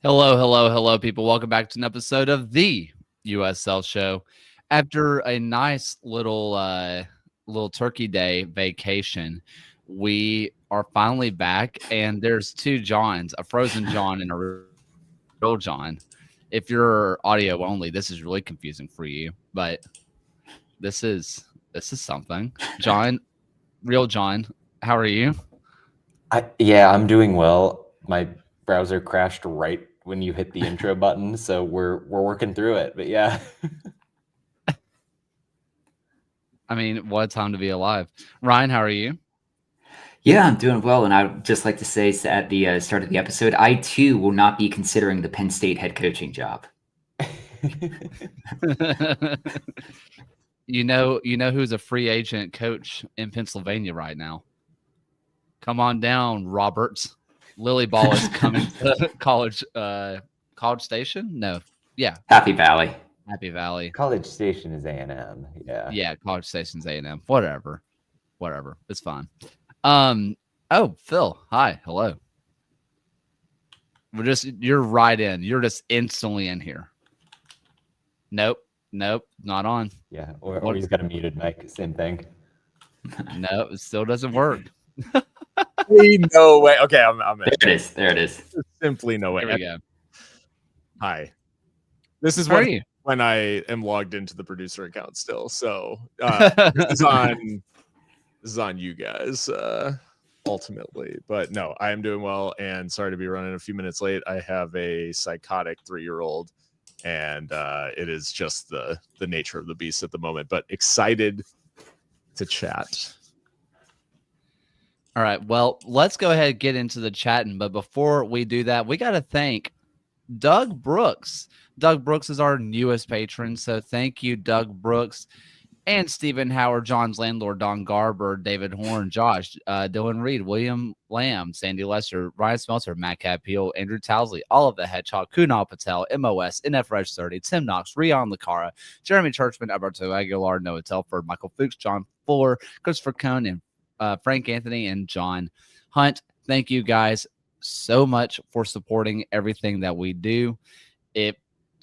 Hello, hello, hello, people. Welcome back to an episode of the USL Show. After a nice little Turkey Day vacation, we are finally back, and there's two Johns, a frozen John and a real John. If you're audio only, this is really confusing for you, but this is something. John, real John, how are you? I'm doing well. My browser crashed right when you hit the intro button, so we're working through it. But yeah. I mean, what a time to be alive. Ryan, how are you? Yeah, I'm doing well, and I'd just like to say at the start of the episode, I too will not be considering the Penn State head coaching job. You know who's a free agent coach in Pennsylvania right now? Come on down, Roberts. Lily Ball is coming to College Station? No. Yeah. Happy Valley. Happy Valley. College Station is A&M. Yeah. Yeah, College Station's A&M. Whatever. It's fine. Oh, Phil. Hi. Hello. You're right in. You're just instantly in here. Nope, not on. Yeah, or he's got a muted mic. Same thing. No, it still doesn't work. No way. Okay, I'm in. There it is. Simply no way. There we go. Hi. This is when I am logged into the producer account still. So this is on you guys ultimately. But no, I am doing well, and sorry to be running a few minutes late. I have a psychotic 3-year-old, and it is just the nature of the beast at the moment. But excited to chat. All right. Well, let's go ahead and get into the chatting. But before we do that, we got to thank Doug Brooks. Doug Brooks is our newest patron. So thank you, Doug Brooks, and Stephen Howard, John's landlord, Don Garber, David Horn, Josh, Dylan Reed, William Lamb, Sandy Lester, Ryan Smelter, Matt Capeel, Andrew Towsley, All of the Hedgehog, Kunal Patel, MOS, NF Reg 30, Tim Knox, Rion Lacara, Jeremy Churchman, Alberto Aguilar, Noah Telford, Michael Fuchs, John Fuller, Christopher Cohn, and Frank Anthony and John Hunt. Thank you guys so much for supporting everything that we do.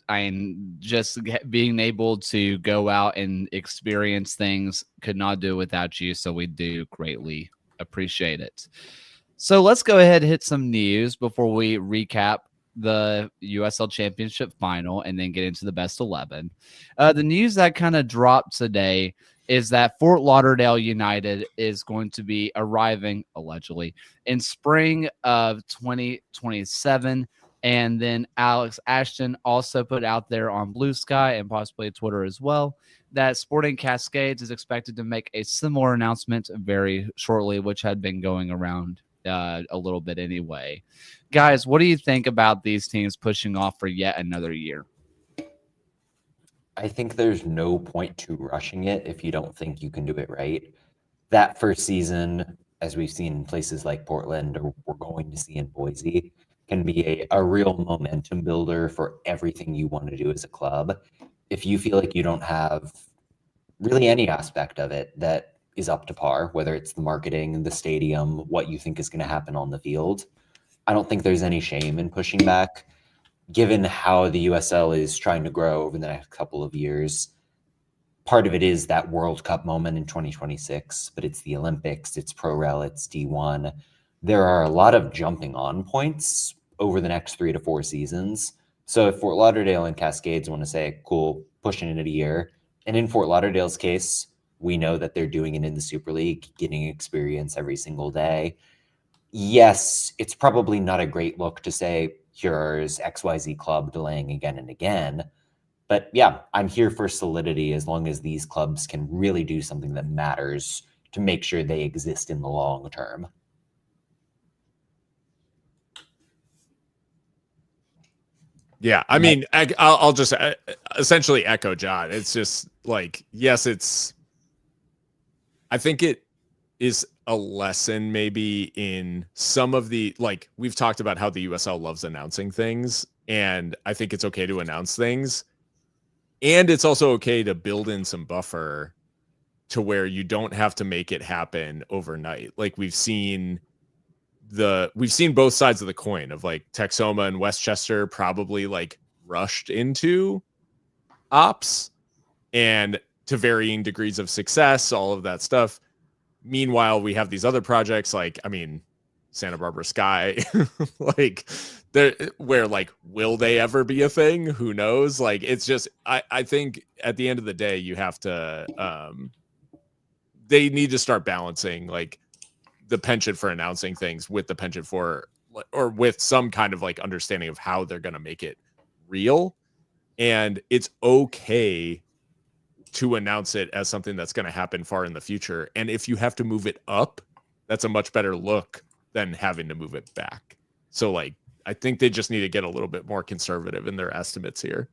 I'm just being able to go out and experience things, could not do without you. So we do greatly appreciate it. So let's go ahead and hit some news before we recap the USL Championship Final and then get into the best 11. The news that kind of dropped today is that Fort Lauderdale United is going to be arriving, allegedly, in spring of 2027. And then Alex Ashton also put out there on Blue Sky and possibly Twitter as well that Sporting Cascades is expected to make a similar announcement very shortly, which had been going around a little bit anyway. Guys, what do you think about these teams pushing off for yet another year? I think there's no point to rushing it if you don't think you can do it right. That first season, as we've seen in places like Portland or we're going to see in Boise, can be a real momentum builder for everything you want to do as a club. If you feel like you don't have really any aspect of it that is up to par, whether it's the marketing, the stadium, what you think is going to happen on the field, I don't think there's any shame in pushing back. Given how the USL is trying to grow over the next couple of years, part of it is that World Cup moment in 2026, but it's the Olympics, it's Pro-Rel, it's D1. There are a lot of jumping on points over the next 3 to 4 seasons. So if Fort Lauderdale and Cascades want to say, cool, pushing it a year, and in Fort Lauderdale's case, we know that they're doing it in the Super League, getting experience every single day. Yes, it's probably not a great look to say, here's XYZ club delaying again and again. But yeah, I'm here for solidity as long as these clubs can really do something that matters to make sure they exist in the long term. Yeah, I mean, I'll just essentially echo John. It's just like, yes, I think it is a lesson maybe in some of the, like, we've talked about how the USL loves announcing things, and I think it's okay to announce things. And it's also okay to build in some buffer to where you don't have to make it happen overnight. Like we've seen we've seen both sides of the coin of like Texoma and Westchester probably like rushed into ops and to varying degrees of success, all of that stuff. Meanwhile, we have these other projects like, I mean, Santa Barbara Sky, like where like, will they ever be a thing? Who knows? Like, it's just, I think at the end of the day, you have to, they need to start balancing like the penchant for announcing things with the penchant for, or with some kind of like understanding of how they're going to make it real. And it's okay to announce it as something that's going to happen far in the future. And if you have to move it up, that's a much better look than having to move it back. So like, I think they just need to get a little bit more conservative in their estimates here.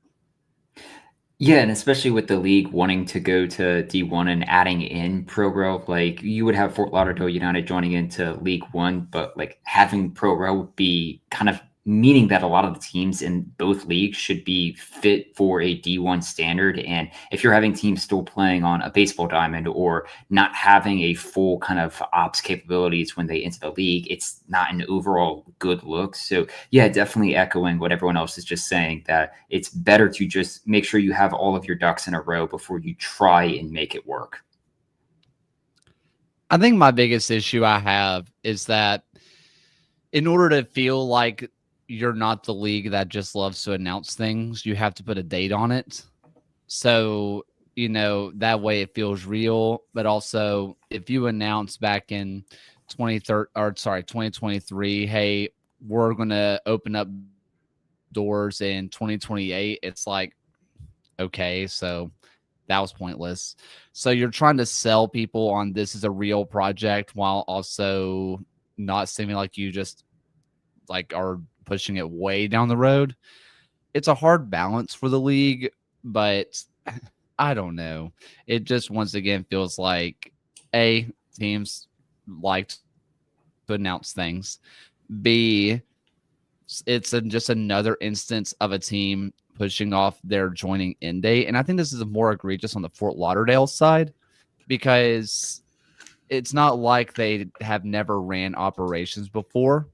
Yeah, and especially with the league wanting to go to D1 and adding in ProRel, like you would have Fort Lauderdale United joining into League One, but like having ProRel would be kind of meaning that a lot of the teams in both leagues should be fit for a D1 standard. And if you're having teams still playing on a baseball diamond or not having a full kind of ops capabilities when they enter the league, it's not an overall good look. So yeah, definitely echoing what everyone else is just saying, that it's better to just make sure you have all of your ducks in a row before you try and make it work. I think my biggest issue I have is that in order to feel like you're not the league that just loves to announce things, you have to put a date on it. So, you know, that way it feels real. But also, if you announce back in 2023, hey, we're going to open up doors in 2028, it's like, okay, so that was pointless. So you're trying to sell people on this is a real project while also not seeming like you just like are pushing it way down the road. It's a hard balance for the league, but I don't know. It just once again feels like A, teams like to announce things. B, it's just another instance of a team pushing off their joining end date. And I think this is more egregious on the Fort Lauderdale side because it's not like they have never ran operations before.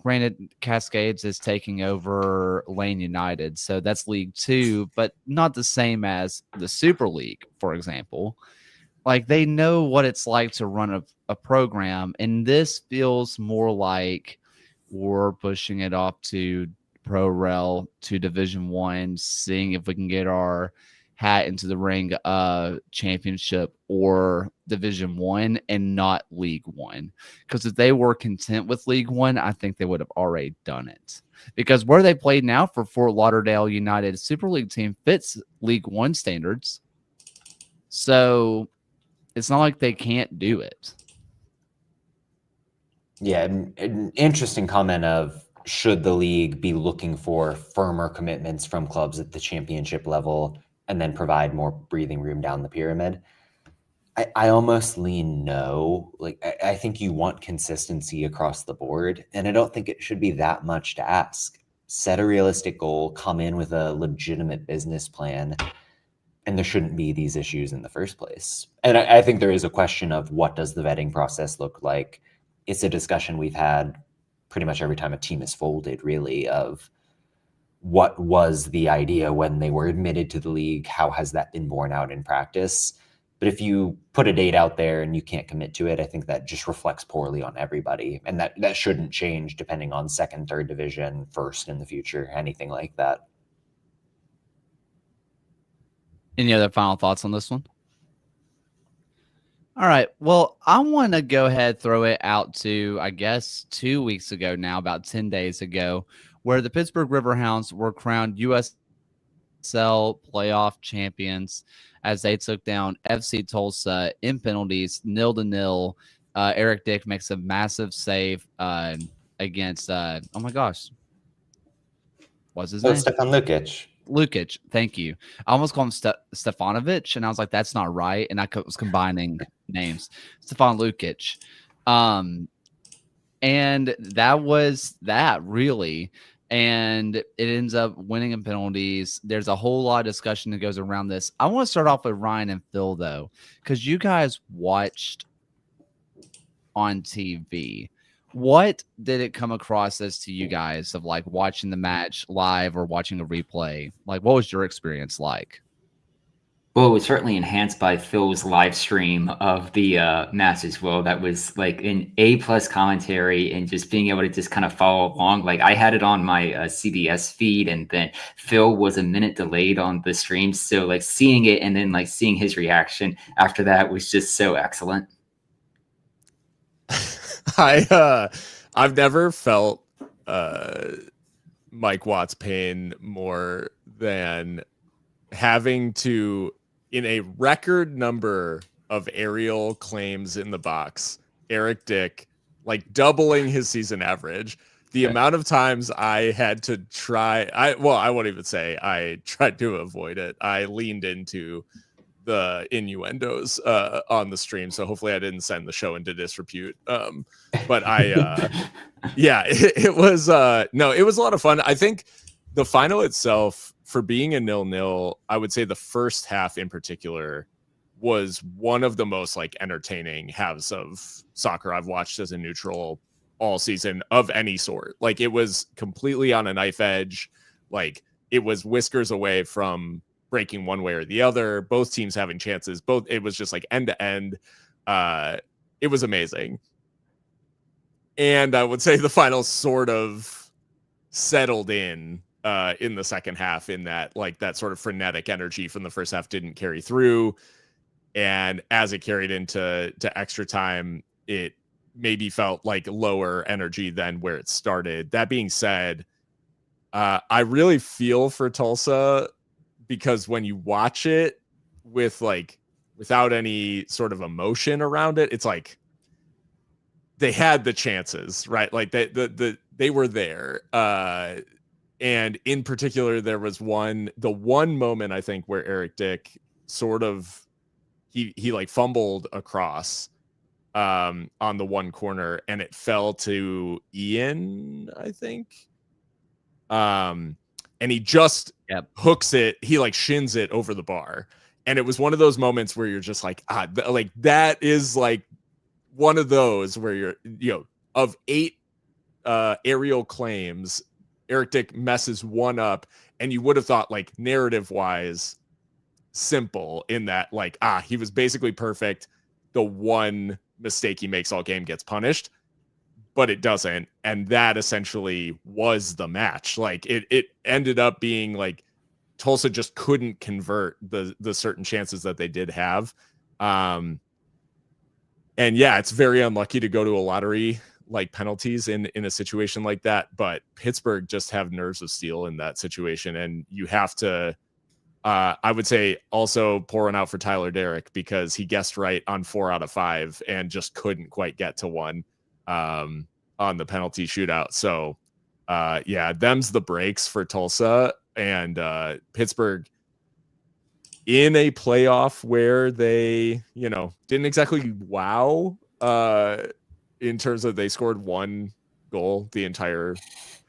Granted, Cascades is taking over Lane United, so that's League 2, but not the same as the Super League, for example. Like, they know what it's like to run a program, and this feels more like we're pushing it off to ProRel, to Division 1, seeing if we can get our hat into the ring championship or Division 1 and not League 1. Because if they were content with League 1, I think they would have already done it. Because where they play now for Fort Lauderdale United Super League team fits League 1 standards. So it's not like they can't do it. Yeah, an interesting comment of should the league be looking for firmer commitments from clubs at the championship level and then provide more breathing room down the pyramid? I almost lean no. Like, I think you want consistency across the board, and I don't think it should be that much to ask. Set a realistic goal, come in with a legitimate business plan, and there shouldn't be these issues in the first place. And I think there is a question of what does the vetting process look like? It's a discussion we've had pretty much every time a team is folded, really, of what was the idea when they were admitted to the league? How has that been borne out in practice? But if you put a date out there and you can't commit to it, I think that just reflects poorly on everybody. And that shouldn't change depending on second, third division, first in the future, anything like that. Any other final thoughts on this one? All right. Well, I want to go ahead, throw it out to, I guess, 2 weeks ago now, about 10 days ago, where the Pittsburgh Riverhounds were crowned USL playoff champions as they took down FC Tulsa in penalties, 0-0. Eric Dick makes a massive save against, oh my gosh, what's his name? Stefan Lukic. Lukic, thank you. I almost called him Stefanovic, and I was like, that's not right. And I was combining names. Stefan Lukic. And that was that, really. And it ends up winning in penalties. There's a whole lot of discussion that goes around this. I want to start off with Ryan and Phil, though, because you guys watched on TV. What did it come across as to you guys of like watching the match live or watching a replay? Like, what was your experience like? Well, it was certainly enhanced by Phil's live stream of the match as well. That was like an A+ commentary, and just being able to just kind of follow along. Like I had it on my CBS feed, and then Phil was a minute delayed on the stream. So like seeing it and then like seeing his reaction after that was just so excellent. I've never felt Mike Watt's pain more than having to, in a record number of aerial claims in the box, Eric Dick like doubling his season average. The amount of times I had to I won't even say I tried to avoid it. I leaned into the innuendos on the stream, so hopefully I didn't send the show into disrepute. But yeah, it was it was a lot of fun. I think the final itself, for being a 0-0, I would say the first half in particular was one of the most like entertaining halves of soccer I've watched as a neutral all season of any sort. Like it was completely on a knife edge. Like it was whiskers away from breaking one way or the other, both teams having chances, it was just like end to end. It was amazing. And I would say the final sort of settled in the second half, in that like that sort of frenetic energy from the first half didn't carry through. And as it carried into extra time, it maybe felt like lower energy than where it started. That being said, I really feel for Tulsa, because when you watch it with like without any sort of emotion around it, it's like they had the chances, right? Like they were there. And in particular, there was the one moment I think where Eric Dick sort of he like fumbled across on the one corner, and it fell to Ian, I think. And he just hooks it. He like shins it over the bar. And it was one of those moments where you're just like, like that is like one of those where you're, of 8 aerial claims, Eric Dick messes one up, and you would have thought like narrative wise simple in that like, he was basically perfect. The one mistake he makes all game gets punished. But it doesn't, and that essentially was the match. Like it ended up being like Tulsa just couldn't convert the certain chances that they did have. And yeah, it's very unlucky to go to a lottery like penalties in a situation like that. But Pittsburgh just have nerves of steel in that situation, and you have to. I would say also pouring out for Tyler Derrick, because he guessed right on 4 out of 5 and just couldn't quite get to one. On the penalty shootout. So yeah, them's the breaks for Tulsa. And Pittsburgh, in a playoff where they, didn't exactly wow in terms of they scored 1 goal the entire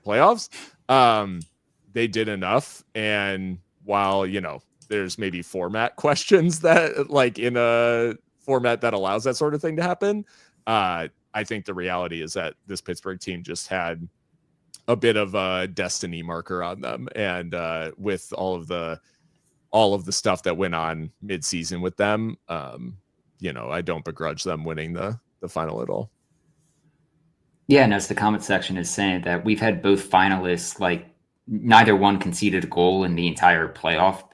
playoffs. They did enough. And while, there's maybe format questions that like in a format that allows that sort of thing to happen, I think the reality is that this Pittsburgh team just had a bit of a destiny marker on them. And with all of the stuff that went on mid-season with them, I don't begrudge them winning the final at all. Yeah, and as the comment section is saying, that we've had both finalists, like neither one conceded a goal in the entire playoff.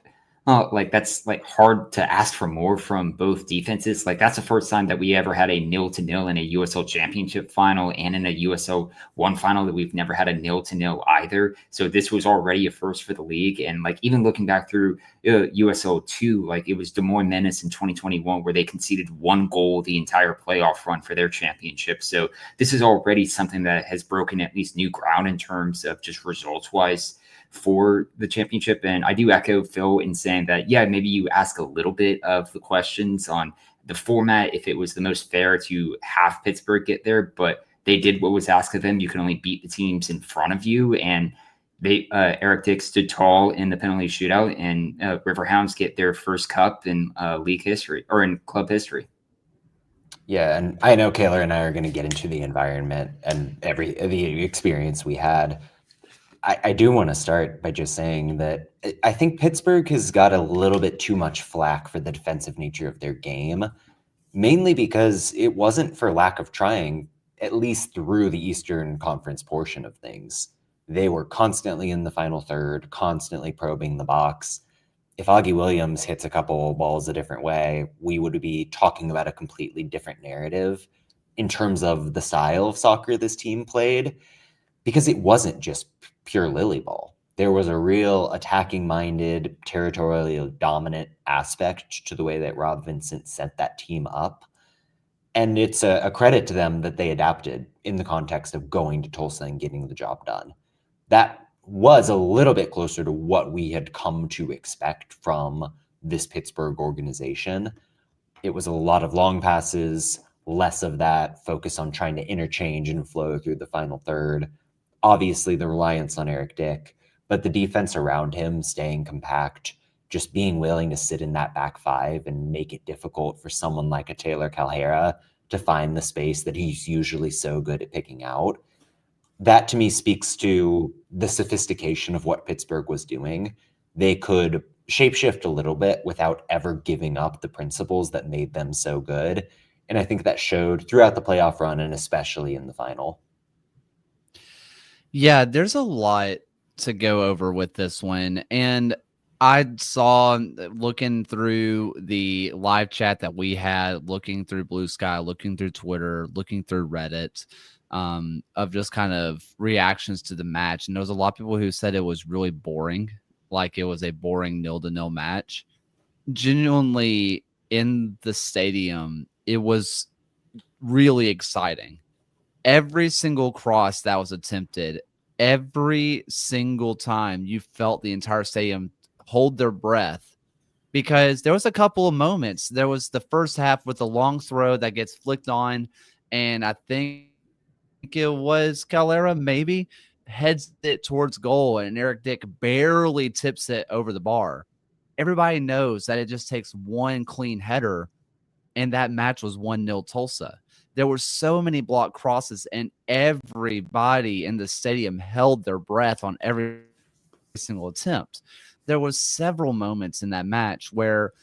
Like that's like hard to ask for more from both defenses. Like that's the first time that we ever had a 0-0 in a USL Championship Final and in a USL 1 final that we've never had a 0-0 either. So this was already a first for the league. And like even looking back through USL 2, like it was Des Moines Menace in 2021 where they conceded 1 goal the entire playoff run for their championship. So this is already something that has broken at least new ground in terms of just results wise for the championship. And I do echo Phil in saying that, yeah, maybe you ask a little bit of the questions on the format, if it was the most fair to have Pittsburgh get there, but they did what was asked of them. You can only beat the teams in front of you. And they Eric Dick stood tall in the penalty shootout, and Riverhounds get their first cup in league history or in club history. Yeah, and I know Kayla and I are going to get into the environment and the experience we had. I do want to start by just saying that I think Pittsburgh has got a little bit too much flack for the defensive nature of their game, mainly because it wasn't for lack of trying, at least through the Eastern Conference portion of things. They were constantly in the final third, constantly probing the box. If Augie Williams hits a couple balls a different way, we would be talking about a completely different narrative in terms of the style of soccer this team played, because it wasn't just pure lily ball. There was a real attacking-minded, territorially dominant aspect to the way that Rob Vincent set that team up. And it's a credit to them that they adapted in the context of going to Tulsa and getting the job done. That was a little bit closer to what we had come to expect from this Pittsburgh organization. It was a lot of long passes, less of that focus on trying to interchange and flow through the final third. Obviously, the reliance on Eric Dick, but the defense around him staying compact, just being willing to sit in that back five and make it difficult for someone like a Taylor Calhera to find the space that he's usually so good at picking out. That to me speaks to the sophistication of what Pittsburgh was doing. They could shapeshift a little bit without ever giving up the principles that made them so good. And I think that showed throughout the playoff run and especially in the final. Yeah, there's a lot to go over with this one. And I saw, looking through the live chat that we had, looking through Blue Sky, looking through Twitter, looking through Reddit, of just kind of reactions to the match. And there was a lot of people who said it was really boring, like it was a boring 0-0 match. Genuinely, in the stadium, it was really exciting. Every single cross that was attempted, every single time, you felt the entire stadium hold their breath, because there was a couple of moments. There was the first half with a long throw that gets flicked on, and I think it was Calera maybe heads it towards goal, and Eric Dick barely tips it over the bar. Everybody knows that it just takes one clean header, and that match was 1-0 Tulsa. There were so many block crosses, and everybody in the stadium held their breath on every single attempt. There was several moments in that match where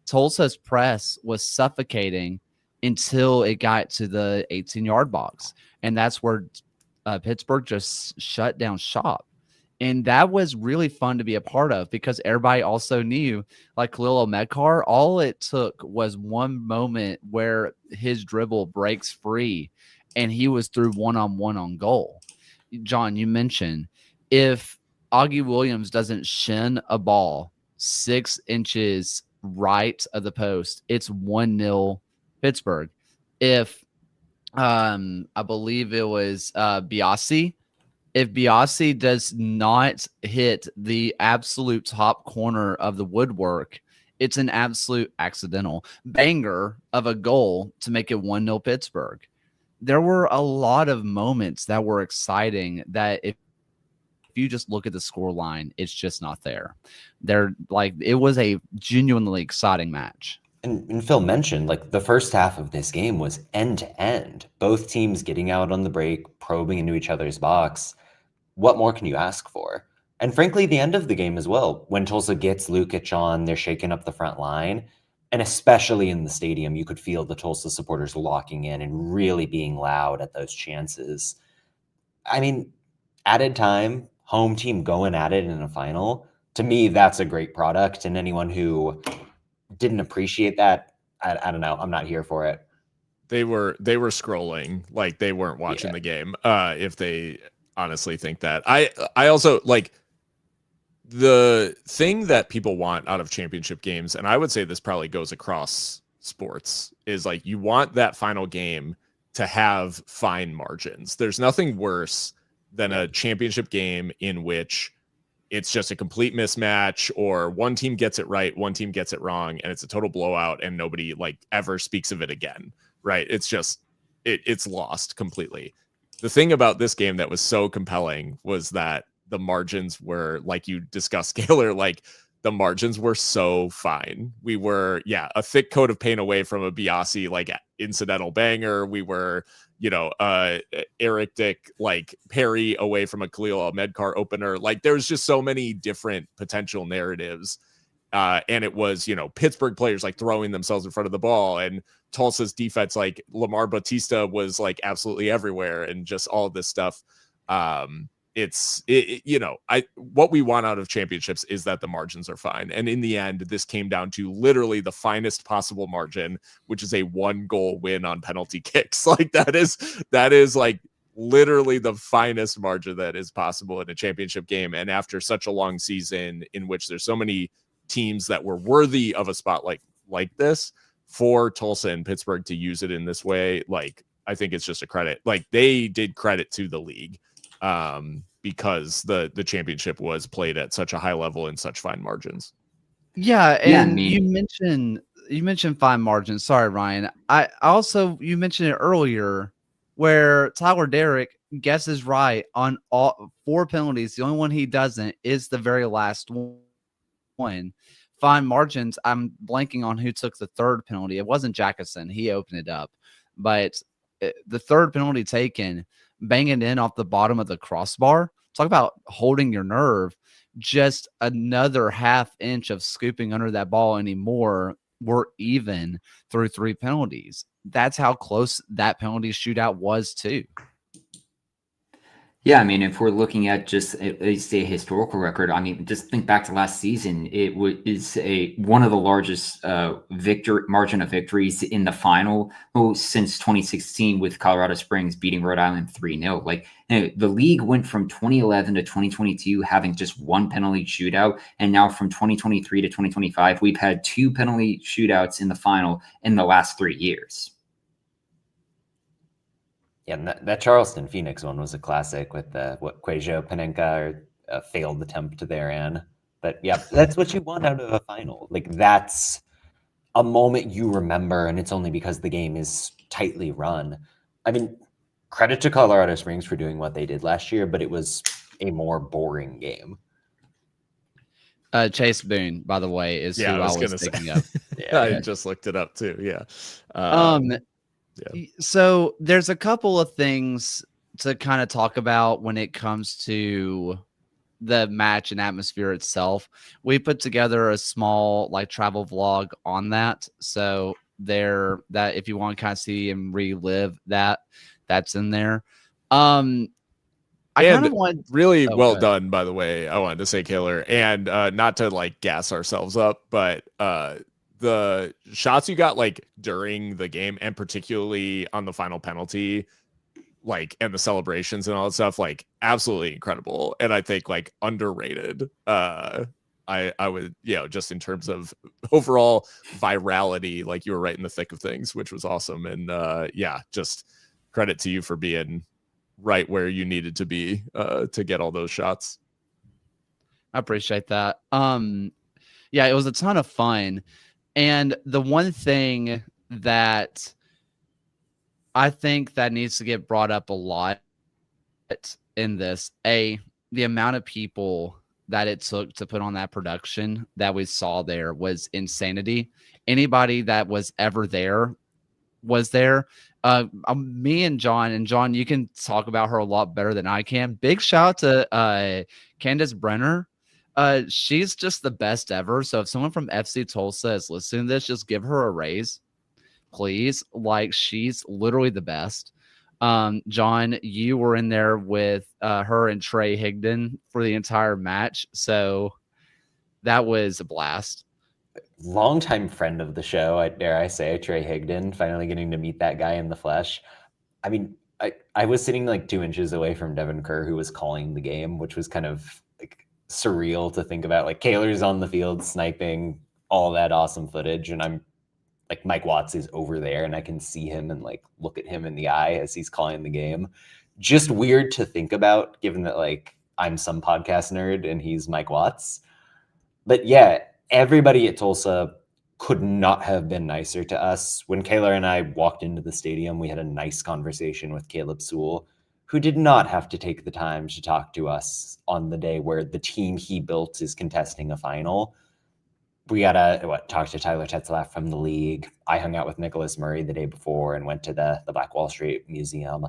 Tulsa's press was suffocating until it got to the 18-yard box. And that's where Pittsburgh just shut down shop. And that was really fun to be a part of, because everybody also knew, like Khalil Medkar, all it took was one moment where his dribble breaks free and he was through one-on-one on goal. John, you mentioned if Augie Williams doesn't shin a ball 6 inches right of the post, it's 1-0 Pittsburgh. If I believe it was Biasi, if Biasi does not hit the absolute top corner of the woodwork, it's an absolute accidental banger of a goal to make it 1-0 Pittsburgh. There were a lot of moments that were exciting that if you just look at the score line, it's just not there. It was a genuinely exciting match. And Phil mentioned, like, the first half of this game was end to end. Both teams getting out on the break, probing into each other's box. What more can you ask for? And frankly, the end of the game as well. When Tulsa gets Lukic on, they're shaking up the front line. And especially in the stadium, you could feel the Tulsa supporters locking in and really being loud at those chances. I mean, added time, home team going at it in a final. To me, that's a great product. And anyone who didn't appreciate that, I don't know. I'm not here for it. They were scrolling like they weren't watching the game. If they honestly think that. I also, like, the thing that people want out of championship games, and I would say this probably goes across sports, is like you want that final game to have fine margins. There's nothing worse than a championship game in which it's just a complete mismatch, or one team gets it right, one team gets it wrong, and it's a total blowout and nobody like ever speaks of it again, right? It's just, it's lost completely. The thing about this game that was so compelling was that the margins were, like you discussed, Gaylor, like the margins were so fine. We were, a thick coat of paint away from a Biasi like incidental banger. We were, Eric Dick like Perry away from a Khalil Ahmedkar opener. Like there's just so many different potential narratives. And it was, Pittsburgh players like throwing themselves in front of the ball, and Tulsa's defense, like Lamar Batista was like absolutely everywhere, and just all of this stuff. What we want out of championships is that the margins are fine. And in the end, this came down to literally the finest possible margin, which is a 1-goal win on penalty kicks. Like that is like literally the finest margin that is possible in a championship game. And after such a long season in which there's so many teams that were worthy of a spot like this, for Tulsa and Pittsburgh to use it in this way, like I think it's just a credit. Like they did credit to the league, because the championship was played at such a high level and such fine margins. Yeah, and you mentioned fine margins. Sorry, Ryan. I also, you mentioned it earlier where Tyler Derrick guesses right on all 4 penalties. The only one he doesn't is the very last one. Fine margins. I'm blanking on who took the 3rd penalty. It wasn't Jackson. He opened it up. But the 3rd penalty taken, banging in off the bottom of the crossbar. Talk about holding your nerve. Just another half inch of scooping under that ball anymore. We're even through 3 penalties. That's how close that penalty shootout was too. Yeah, I mean, if we're looking at just at least a historical record, I mean, just think back to last season. It is one of the largest margin of victories in the final since 2016, with Colorado Springs beating Rhode Island 3-0. Like the league went from 2011 to 2022 having just 1 penalty shootout, and now from 2023 to 2025, we've had 2 penalty shootouts in the final in the last 3 years. Yeah, and that Charleston Phoenix one was a classic with Cuejo Panenka, or a failed attempt therein. But yeah, that's what you want out of a final. Like that's a moment you remember, and it's only because the game is tightly run. I mean, credit to Colorado Springs for doing what they did last year, but it was a more boring game. Chase Boone, by the way, is who I was thinking of. Yeah, I just looked it up too. Yeah. Yeah. So there's a couple of things to kind of talk about when it comes to the match and atmosphere itself. We put together a small like travel vlog on that. So that if you want to kind of see and relive that, that's in there. I kind of want really well done, by the way. I wanted to say, Kaylor, and not to like gas ourselves up, but the shots you got like during the game, and particularly on the final penalty, like, and the celebrations and all that stuff, like absolutely incredible. And I think like underrated. I would, just in terms of overall virality, like you were right in the thick of things, which was awesome. And just credit to you for being right where you needed to be to get all those shots. I appreciate that. It was a ton of fun. And the one thing that I think that needs to get brought up a lot in this, the amount of people that it took to put on that production that we saw there was insanity. Anybody that was ever there was there. Me and John, you can talk about her a lot better than I can. Big shout out to Candace Brenner. She's just the best ever. So if someone from FC Tulsa is listening to this, just give her a raise, please. Like, she's literally the best. John, you were in there with her and Trey Higdon for the entire match. So that was a blast. Longtime friend of the show, dare I say, Trey Higdon, finally getting to meet that guy in the flesh. I mean, I was sitting like 2 inches away from Devin Kerr, who was calling the game, which was kind of like surreal to think about. Like, Kaylor's on the field sniping all that awesome footage, and I'm like, Mike Watts is over there, and I can see him and like look at him in the eye as he's calling the game. Just weird to think about, given that like I'm some podcast nerd and he's Mike Watts. But yeah, everybody at Tulsa could not have been nicer to us. When Kaylor and I walked into the stadium, we had a nice conversation with Caleb Sewell, who did not have to take the time to talk to us on the day where the team he built is contesting a final. we gotta talk to Tyler Tetzlaff from the league. I hung out with Nicholas Murray the day before and went to the Black Wall Street Museum.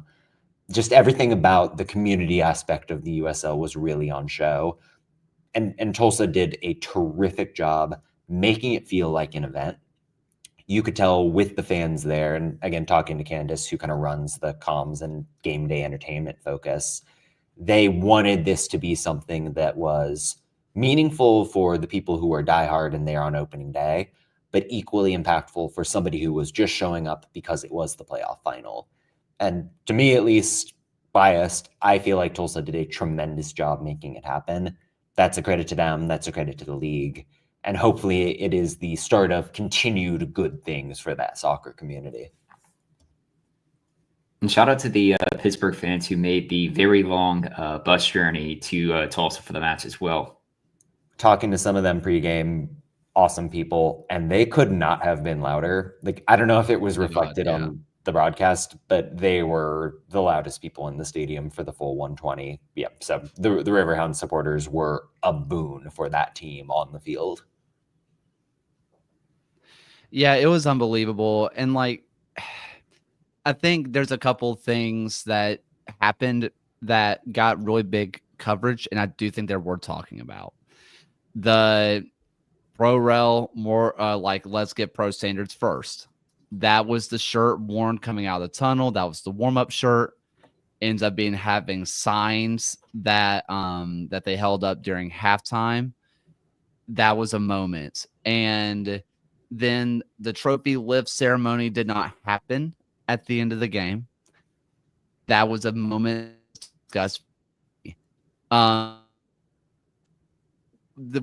Just everything about the community aspect of the USL was really on show. And Tulsa did a terrific job making it feel like an event. You could tell with the fans there, and again, talking to Candace, who kind of runs the comms and game day entertainment focus, they wanted this to be something that was meaningful for the people who are diehard and there on opening day, but equally impactful for somebody who was just showing up because it was the playoff final. And to me, at least, biased, I feel like Tulsa did a tremendous job making it happen. That's a credit to them. That's a credit to the league. And hopefully it is the start of continued good things for that soccer community. And shout out to the Pittsburgh fans who made the very long bus journey to Tulsa for the match as well. Talking to some of them pregame, awesome people, and they could not have been louder. Like, I don't know if it was reflected on the broadcast, but they were the loudest people in the stadium for the full 120. Yeah, so the Riverhound supporters were a boon for that team on the field. Yeah, it was unbelievable. And like, I think there's a couple things that happened that got really big coverage, and I do think they're worth talking about. The pro rel, more like let's get pro standards first. That was the shirt worn coming out of the tunnel. That was the warm-up shirt. Ends up being having signs that that they held up during halftime. That was a moment. And then the trophy lift ceremony did not happen at the end of the game. That was a moment discussed.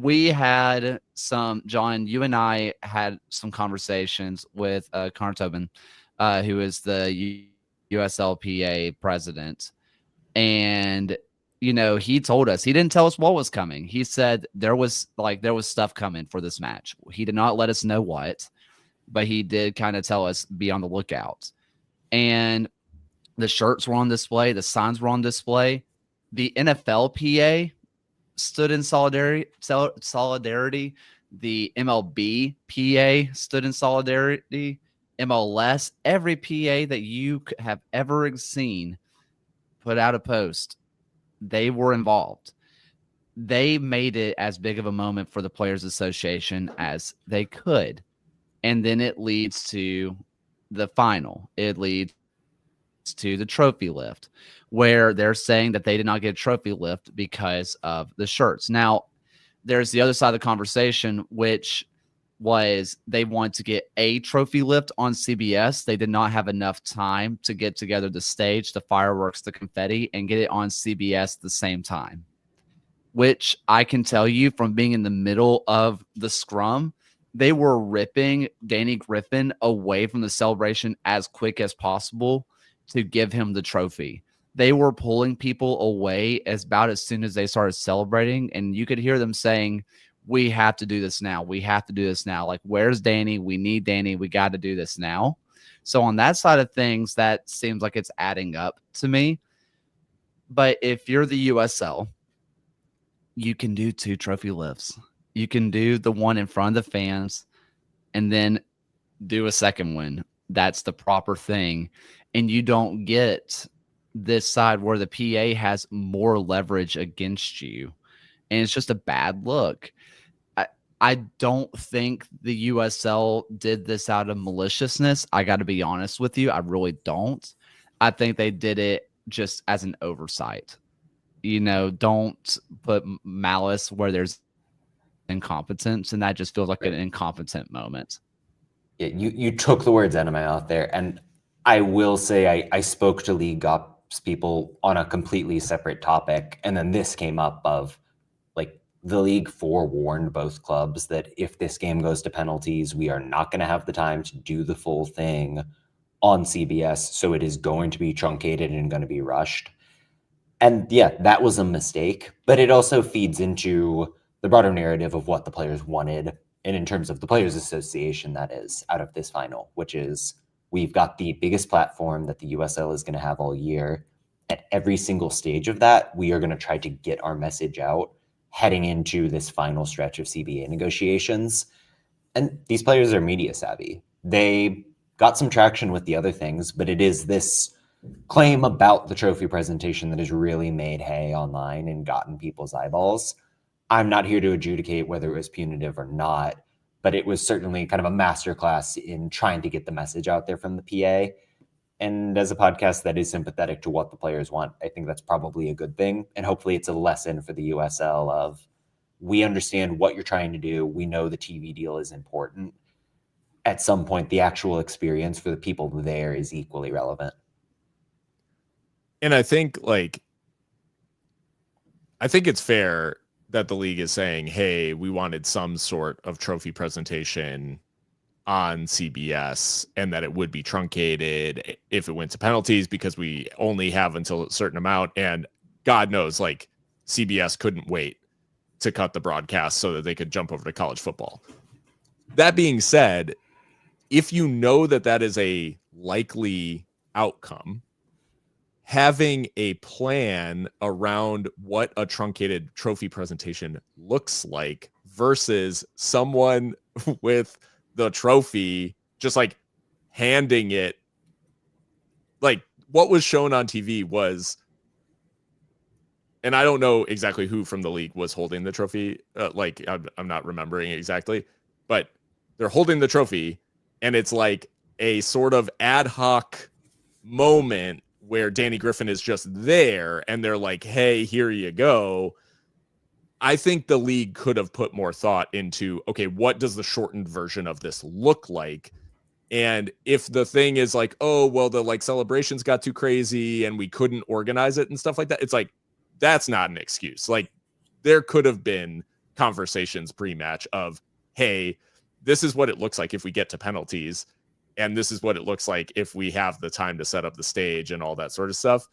We had some, John, you and I had some conversations with Connor Tobin, who is the USLPA president. And, you know, he told us, he didn't tell us what was coming. He said there was stuff coming for this match. He did not let us know what, but he did kind of tell us be on the lookout. And the shirts were on display. The signs were on display. The NFLPA stood in solidarity. The MLB PA stood in solidarity. MLS, every PA that you have ever seen put out a post. They were involved. They made it as big of a moment for the Players Association as they could. And then it leads to the final. It leads to the trophy lift, where they're saying that they did not get a trophy lift because of the shirts. Now, there's the other side of the conversation, which was they want to get a trophy lift on CBS. They did not have enough time to get together the stage, the fireworks, the confetti, and get it on CBS at the same time, which I can tell you from being in the middle of the scrum, they were ripping Danny Griffin away from the celebration as quick as possible to give him the trophy. They were pulling people away as soon as they started celebrating, and you could hear them saying, we have to do this now. We have to do this now. Like, where's Danny? We need Danny. We got to do this now. So on that side of things, that seems like it's adding up to me. But if you're the USL, you can do 2 trophy lifts. You can do the one in front of the fans and then do a second one. That's the proper thing. And you don't get this side where the PA has more leverage against you. And it's just a bad look. I don't think the USL did this out of maliciousness. I got to be honest with you. I really don't. I think they did it just as an oversight. You know, don't put malice where there's incompetence, and that just feels like an incompetent moment. Yeah, you took the words out of my mouth there. And I will say I spoke to league ops people on a completely separate topic. And then this came up of, like, the league forewarned both clubs that if this game goes to penalties, we are not going to have the time to do the full thing on CBS. So it is going to be truncated and going to be rushed. And yeah, that was a mistake, but it also feeds into the broader narrative of what the players wanted. And in terms of the Players Association, that is, out of this final, which is we've got the biggest platform that the USL is going to have all year. At every single stage of that, we are going to try to get our message out heading into this final stretch of CBA negotiations. And these players are media savvy. They got some traction with the other things, but it is this claim about the trophy presentation that has really made hay online and gotten people's eyeballs. I'm not here to adjudicate whether it was punitive or not, but it was certainly kind of a masterclass in trying to get the message out there from the PA. And as a podcast that is sympathetic to what the players want, I think that's probably a good thing. And hopefully it's a lesson for the USL of, we understand what you're trying to do. We know the TV deal is important. At some point, the actual experience for the people there is equally relevant. And I think it's fair that the league is saying, hey, we wanted some sort of trophy presentation on CBS and that it would be truncated if it went to penalties because we only have until a certain amount. And God knows, CBS couldn't wait to cut the broadcast so that they could jump over to college football. That being said, if you know that that is a likely outcome, having a plan around what a truncated trophy presentation looks like versus someone with the trophy just handing it, what was shown on TV was, and I don't know exactly who from the league was holding the trophy. I'm not remembering exactly, but they're holding the trophy and it's a sort of ad hoc moment where Danny Griffin is just there and they're like, hey, here you go. I think the league could have put more thought into, okay, what does the shortened version of this look like? And if the thing is oh, well, the celebrations got too crazy and we couldn't organize it and stuff like that, it's that's not an excuse. There could have been conversations pre-match of, hey, this is what it looks like if we get to penalties. And this is what it looks like if we have the time to set up the stage and all that sort of stuff.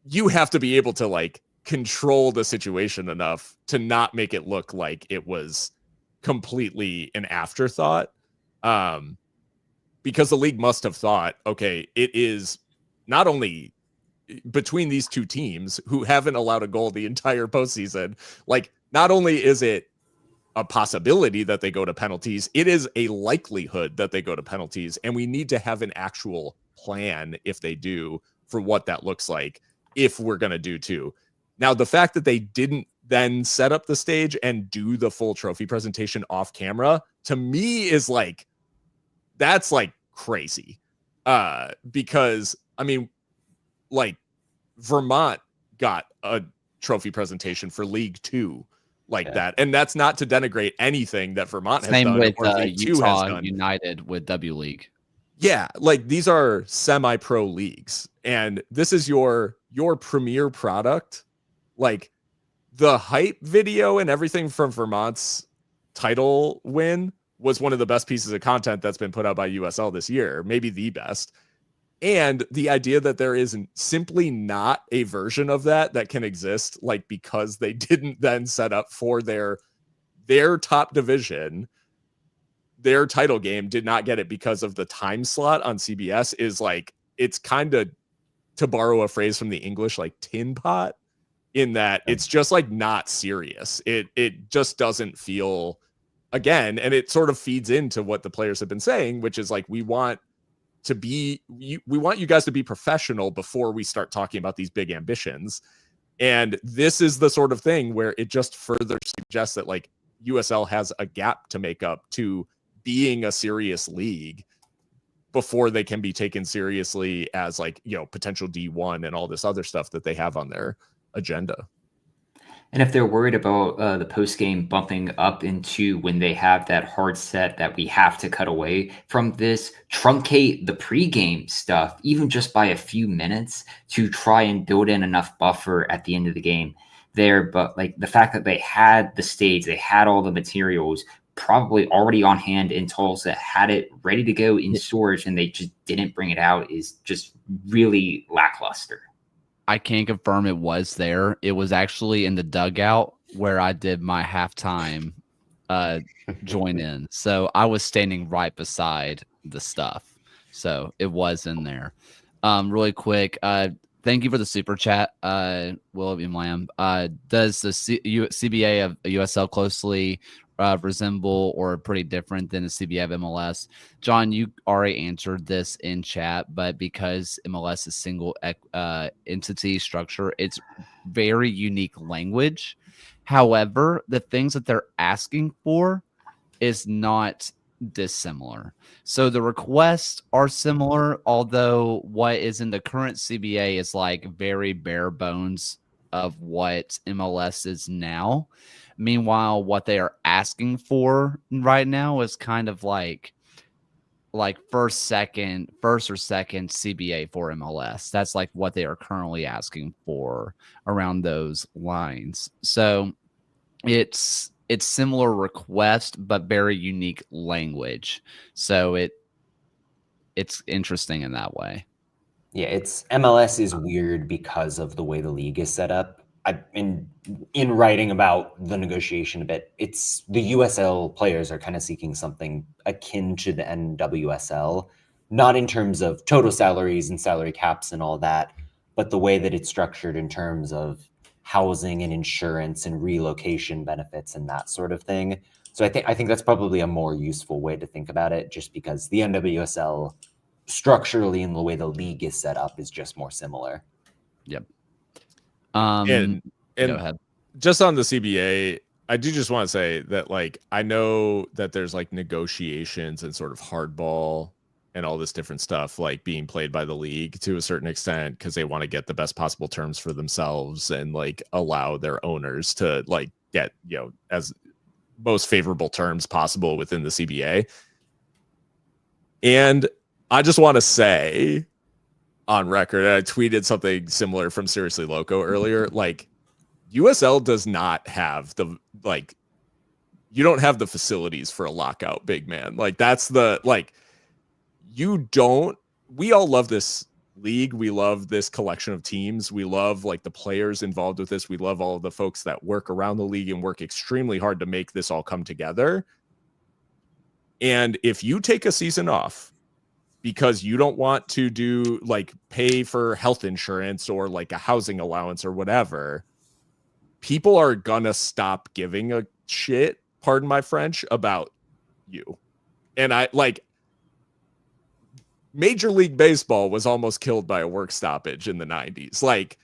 You have to be able to control the situation enough to not make it look like it was completely an afterthought. Because the league must have thought, okay, it is not only between these two teams who haven't allowed a goal the entire postseason, not only is it a possibility that they go to penalties, it is a likelihood that they go to penalties. And we need to have an actual plan if they do for what that looks like, if we're going to do too. Now, the fact that they didn't then set up the stage and do the full trophy presentation off camera, to me is that's crazy. Because Vermont got a trophy presentation for League Two that. And that's not to denigrate anything that Vermont has done. With or League Two has Utah done. United with W League. Yeah, these are semi-pro leagues, and this is your premier product. The hype video and everything from Vermont's title win was one of the best pieces of content that's been put out by USL this year, maybe the best. And the idea that there is simply not a version of that can exist, because they didn't then set up for their top division, their title game did not get it because of the time slot on CBS is it's kind of, to borrow a phrase from the English, tin pot, in that it's just not serious. It just doesn't feel, again, and it sort of feeds into what the players have been saying, which is we want you guys to be professional before we start talking about these big ambitions. And this is the sort of thing where it just further suggests that USL has a gap to make up to being a serious league before they can be taken seriously as potential D1 and all this other stuff that they have on their agenda. And if they're worried about the post game bumping up into when they have that hard set that we have to cut away from this, truncate the pregame stuff, even just by a few minutes to try and build in enough buffer at the end of the game there. But the fact that they had the stage, they had all the materials probably already on hand in Tulsa, had it ready to go in storage, and they just didn't bring it out is just really lackluster. I can confirm it was there. It was actually in the dugout where I did my halftime join in. So I was standing right beside the stuff. So it was in there. Really quick, thank you for the super chat, William Lamb. Does the CBA of USL closely resemble or pretty different than the CBA of MLS? John, you already answered this in chat, but because MLS is single entity structure, it's very unique language. However, the things that they're asking for is not dissimilar. So the requests are similar, although what is in the current CBA is like very bare bones of what MLS is now. Meanwhile, what they are asking for right now is kind of like first or second CBA for MLS. That's like what they are currently asking for around those lines. So it's similar request, but very unique language. So it's interesting in that way. Yeah, it's MLS is weird because of the way the league is set up. In writing about the negotiation a bit, it's the USL players are kind of seeking something akin to the NWSL, not in terms of total salaries and salary caps and all that, but the way that it's structured in terms of housing and insurance and relocation benefits and that sort of thing. So I think that's probably a more useful way to think about it, just because the NWSL structurally in the way the league is set up is just more similar. Yep. And go ahead. Just on the CBA, I do just want to say that, like, I know that there's like negotiations and sort of hardball and all this different stuff like being played by the league to a certain extent because they want to get the best possible terms for themselves and like allow their owners to like get, you know, as most favorable terms possible within the CBA. And I just want to say on record, I tweeted something similar from Seriously Loco earlier, like USL does not have the, like, you don't have the facilities for a lockout, big man. Like that's the, like, you don't, we all love this league. We love this collection of teams. We love like the players involved with this. We love all of the folks that work around the league and work extremely hard to make this all come together. And if you take a season off because you don't want to do like pay for health insurance or like a housing allowance or whatever, people are gonna stop giving a shit, pardon my French, about you. And I like Major League Baseball was almost killed by a work stoppage in the 90s. Like,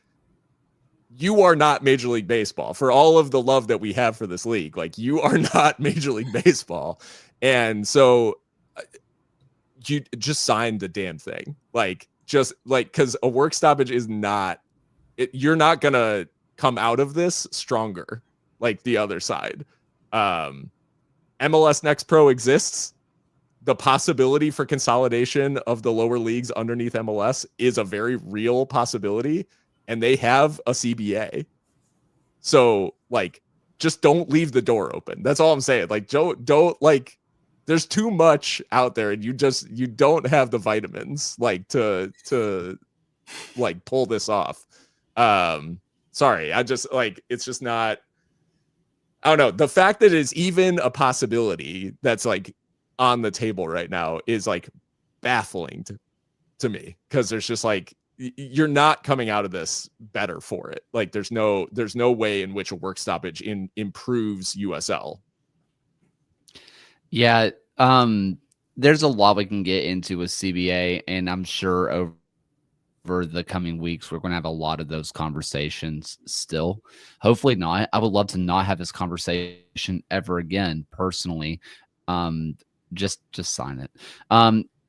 you are not Major League Baseball. For all of the love that we have for this league, like, you are not Major League Baseball. And so you just sign the damn thing. Like, just like, because a work stoppage is not, you're not going to come out of this stronger like the other side. MLS Next Pro exists. The possibility for consolidation of the lower leagues underneath MLS is a very real possibility, and they have a CBA. So, like, just don't leave the door open. That's all I'm saying. Like, don't like, there's too much out there, and you don't have the vitamins like to like pull this off. Sorry, I just like, it's just not, I don't know. The fact that it's even a possibility that's like on the table right now is like baffling to me, because there's just like, you're not coming out of this better for it. Like there's no way in which a work stoppage improves USL. Yeah. There's a lot we can get into with CBA, and I'm sure over the coming weeks we're going to have a lot of those conversations still. Hopefully not. I would love to not have this conversation ever again personally. Just sign it.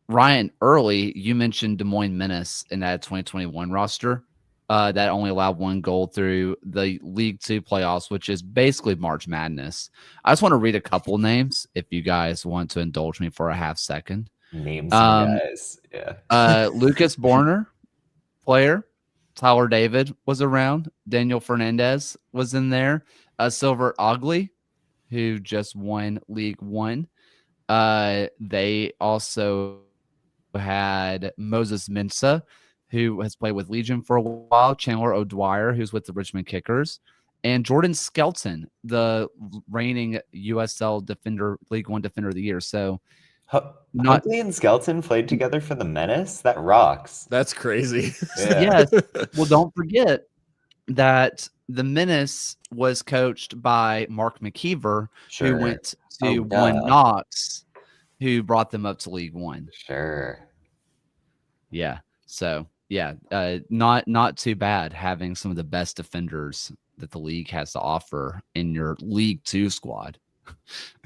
Ryan, early you mentioned Des Moines Menace in that 2021 roster that only allowed one goal through the League Two playoffs, which is basically March Madness. I just want to read a couple names if you guys want to indulge me for a half second. Names, guys. Yeah. Lucas Borner, player. Tyler David was around. Daniel Fernandez was in there. Silver Ogley, who just won League One. They also had Moses Mensah, who has played with Legion for a while, Chandler O'Dwyer, who's with the Richmond Kickers, and Jordan Skelton, the reigning USL defender, League One Defender of the Year. So Huntley and Skelton played together for the Menace? That rocks. That's crazy. Yeah. Yes. Well, don't forget that the Menace was coached by Mark McKeever, Sure. who went to Oh, one duh. Knox, who brought them up to League One. Sure. Yeah. So yeah, not too bad having some of the best defenders that the league has to offer in your League Two squad.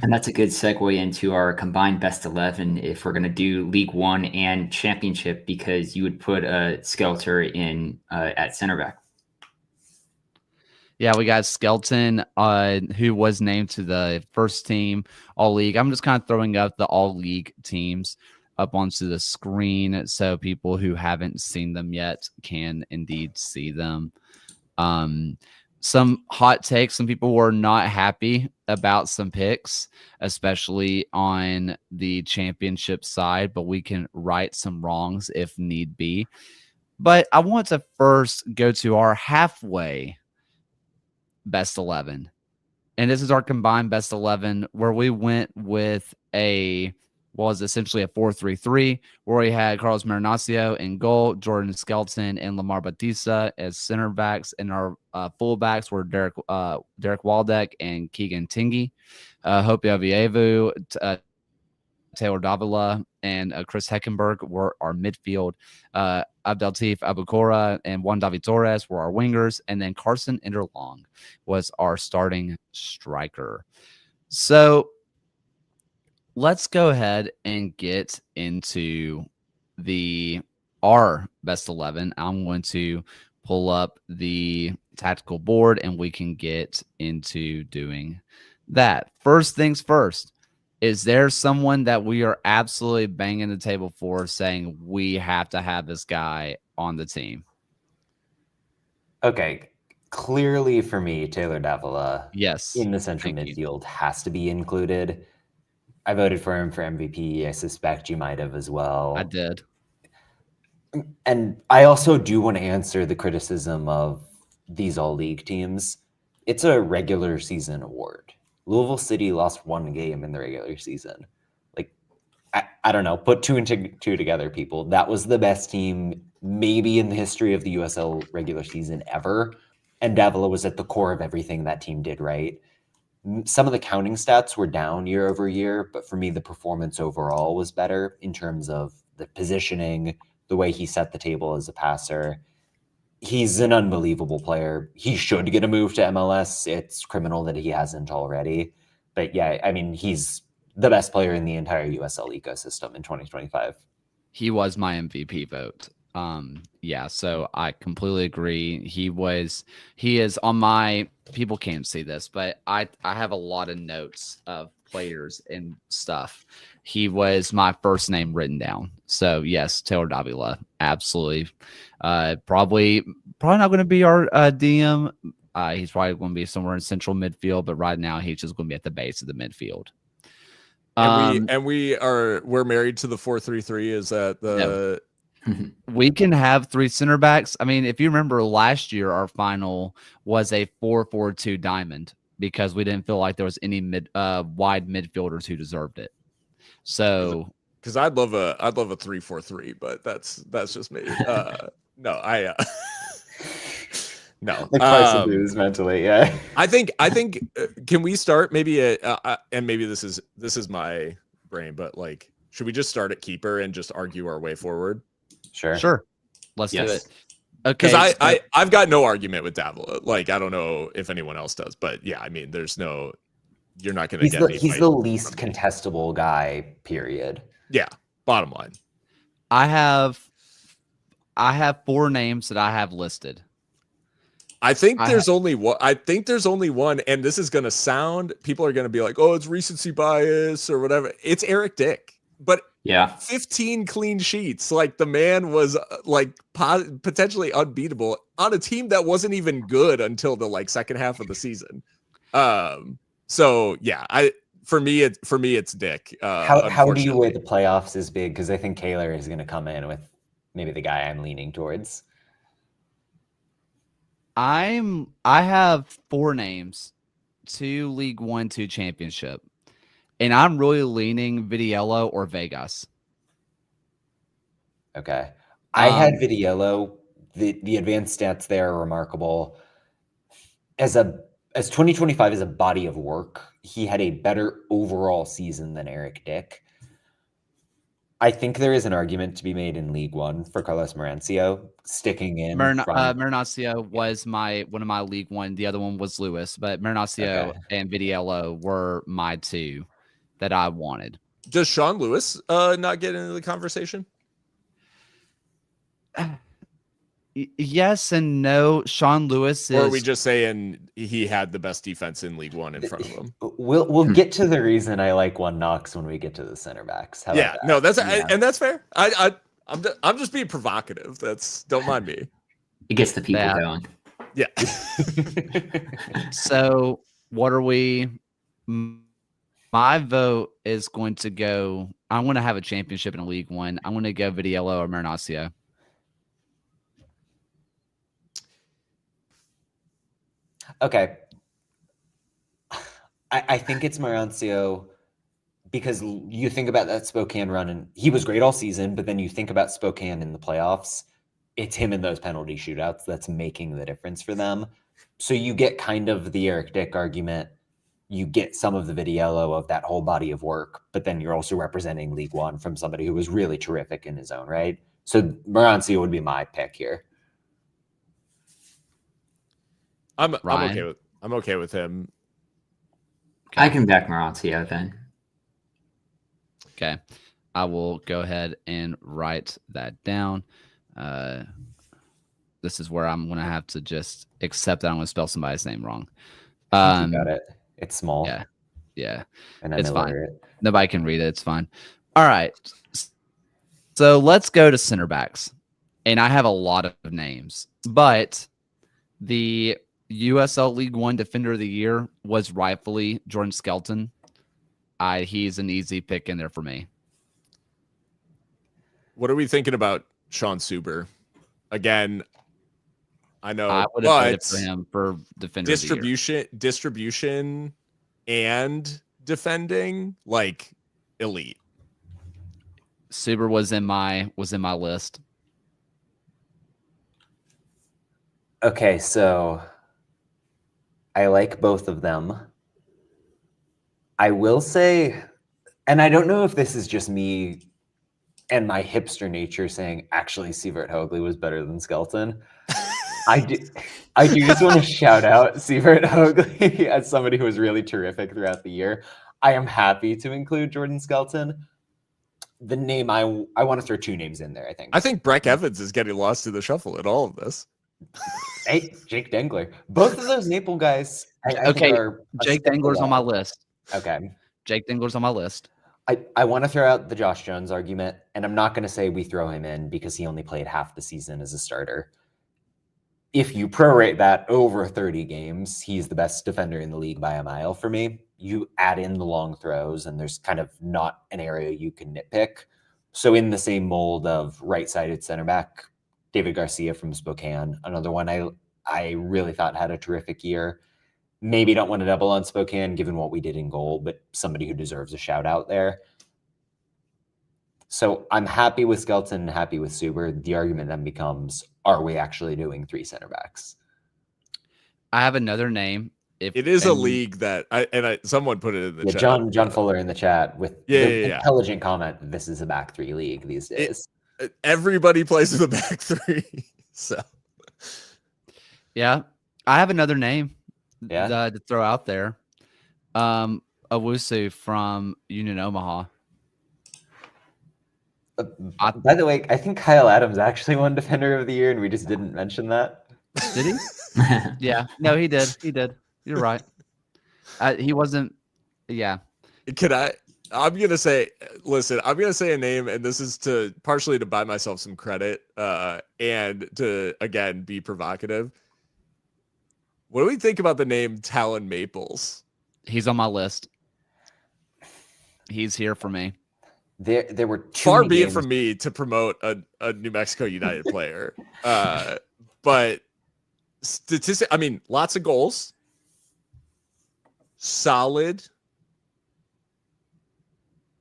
And that's a good segue into our combined best 11 if we're going to do League One and Championship, because you would put a Skelter in at center back. Yeah, we got Skelton, who was named to the first team All League. I'm just kind of throwing up the All League teams up onto the screen so people who haven't seen them yet can indeed see them. Some hot takes. Some people were not happy about some picks, especially on the championship side, but we can right some wrongs if need be. But I want to first go to our halfway best 11. And this is our combined best 11 where we went with essentially a 4-3-3 where we had Carlos Marinaccio in goal, Jordan Skelton and Lamar Batista as center backs, and our fullbacks were Derek Waldeck and Keegan Tingy, Hope Avievu, Taylor Davila, and Chris Heckenberg were our midfield. Abdeltif Abukora and Juan David Torres were our wingers, and then Carson Interlong was our starting striker. So let's go ahead and get into our best 11. I'm going to pull up the tactical board and we can get into doing that. First things first. Is there someone that we are absolutely banging the table for, saying we have to have this guy on the team? Okay. Clearly for me, Taylor Davila Yes. in the central midfield has to be included. I voted for him for MVP. I suspect you might have as well. I did. And I also do want to answer the criticism of these all-league teams. It's a regular season award. Louisville City lost one game in the regular season. Like, I don't know. Put two and two together, people. That was the best team maybe in the history of the USL regular season ever. And Davila was at the core of everything that team did right. Some of the counting stats were down year over year, but for me, the performance overall was better in terms of the positioning, the way he set the table as a passer. He's an unbelievable player. He should get a move to MLS. It's criminal that he hasn't already. But yeah, I mean, he's the best player in the entire USL ecosystem in 2025. He was my MVP vote. Yeah, so I completely agree. He is on my, people can't see this, but I have a lot of notes of players and stuff. He was my first name written down. So yes, Taylor Davila, absolutely. Probably not going to be our DM. He's probably going to be somewhere in central midfield, but right now he's just going to be at the base of the midfield. And we're married to the 4-3-3. Is that the? No. We can have three center backs. I mean, if you remember last year, our final was a 4-4-2 diamond because we didn't feel like there was any wide midfielders who deserved it. So, because I'd love a 3-4-3, but that's just me. No, no. Like Carson moves mentally, yeah. I think. Can we start maybe and maybe this is my brain, but like, should we just start at keeper and just argue our way forward? Sure. Let's do it. Okay. Because I've got no argument with Davila. Like, I don't know if anyone else does, but yeah, I mean, you're not going to get me. He's the least contestable guy, period. Yeah. Bottom line. I have 4 names that I have listed. I think there's only one, and this is going to sound, people are going to be like, oh, it's recency bias or whatever. It's Eric Dick. But yeah, 15 clean sheets. Like, the man was like potentially unbeatable on a team that wasn't even good until the second half of the season. So yeah, for me it's Dick. How do you weigh the playoffs as big? Because I think Taylor is going to come in with maybe the guy I'm leaning towards. I have 4 names, 2 League 1, 2 Championship. And I'm really leaning Vidiello or Vegas. Okay. I had Vidiello. The advanced stats there are remarkable. as 2025 as a body of work, he had a better overall season than Eric Dick. I think there is an argument to be made in League One for Carlos Merancio sticking in. Marinaccio was one of my League One. The other one was Lewis, but Marinaccio and Vidiello were my two that I wanted. Does Sean Lewis not get into the conversation? Yes and no. Sean Lewis is. Or are we just saying he had the best defense in League One in front of him? We'll get to the reason I like one Knox when we get to the center backs. Yeah, no, that's and that's fair. I'm just being provocative. Don't mind me. It gets the people going. Yeah. So what are we? My vote is going to go. I want to have a championship in a League One. I want to go Vidiello or Marinaccio. Okay. I think it's Marancio because you think about that Spokane run, and he was great all season, but then you think about Spokane in the playoffs, it's him in those penalty shootouts that's making the difference for them. So you get kind of the Eric Dick argument. You get some of the Vidiello of that whole body of work, but then you're also representing League One from somebody who was really terrific in his own right. So Marancio would be my pick here. I'm okay with him. Okay. I can back Marancio then. Okay. I will go ahead and write that down. This is where I'm going to have to just accept that I'm going to spell somebody's name wrong. You got it. It's small. Yeah. And it's fine. Nobody can read it. It's fine. All right. So let's go to center backs. And I have a lot of names, but the USL League One Defender of the Year was rightfully Jordan Skelton. He's an easy pick in there for me. What are we thinking about Sean Suber? Again, I know I would have voted for him for Defender of the Year. Distribution and defending, like elite. Suber was in my list. Okay, so I like both of them. I will say, and I don't know if this is just me and my hipster nature saying, actually, Sievert Hoagley was better than Skelton. I do just want to shout out Sievert Hoagley as somebody who was really terrific throughout the year. I am happy to include Jordan Skelton. The name I want to throw two names in there, I think. I think Breck Evans is getting lost to the shuffle in all of this. Hey, Jake Dengler. Both of those Naples guys. Jake Dengler's on my list. Okay. Jake Dengler's on my list. I want to throw out the Josh Jones argument, and I'm not going to say we throw him in because he only played half the season as a starter. If you prorate that over 30 games, he's the best defender in the league by a mile for me. You add in the long throws, and there's kind of not an area you can nitpick. So in the same mold of right-sided center back, David Garcia from Spokane, another one I really thought had a terrific year. Maybe don't want to double on Spokane given what we did in goal, but somebody who deserves a shout out there. So I'm happy with Skelton and happy with Suber. The argument then becomes, are we actually doing three center backs? I have another name. It is a league that someone put it in the chat. John Fuller in the chat with the intelligent comment. This is a back three league these days. Everybody plays in the back three. So yeah, I have another name. Yeah, to throw out there. Owusu from Union Omaha. By the way, I think Kyle Adams actually won Defender of the Year, and we just didn't mention that. Did he? Yeah. No, he did. He did. You're right. He wasn't. Yeah. I'm going to say, listen, I'm going to say a name, and this is partially to buy myself some credit and to, again, be provocative. What do we think about the name Talon Maples? He's on my list. He's here for me. There were two far be it from me to promote a New Mexico United player, but I mean, lots of goals, solid.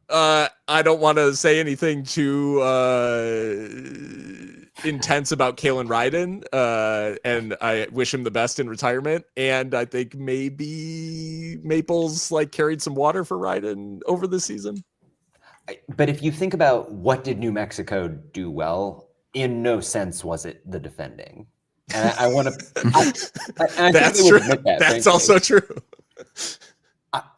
I don't want to say anything too intense about Kalen Ryden, and I wish him the best in retirement. And I think maybe Maples like carried some water for Ryden over the season. But if you think about what did New Mexico do well, in no sense was it the defending. And I want to. I That's think they would true. admit that. That's frankly. also true.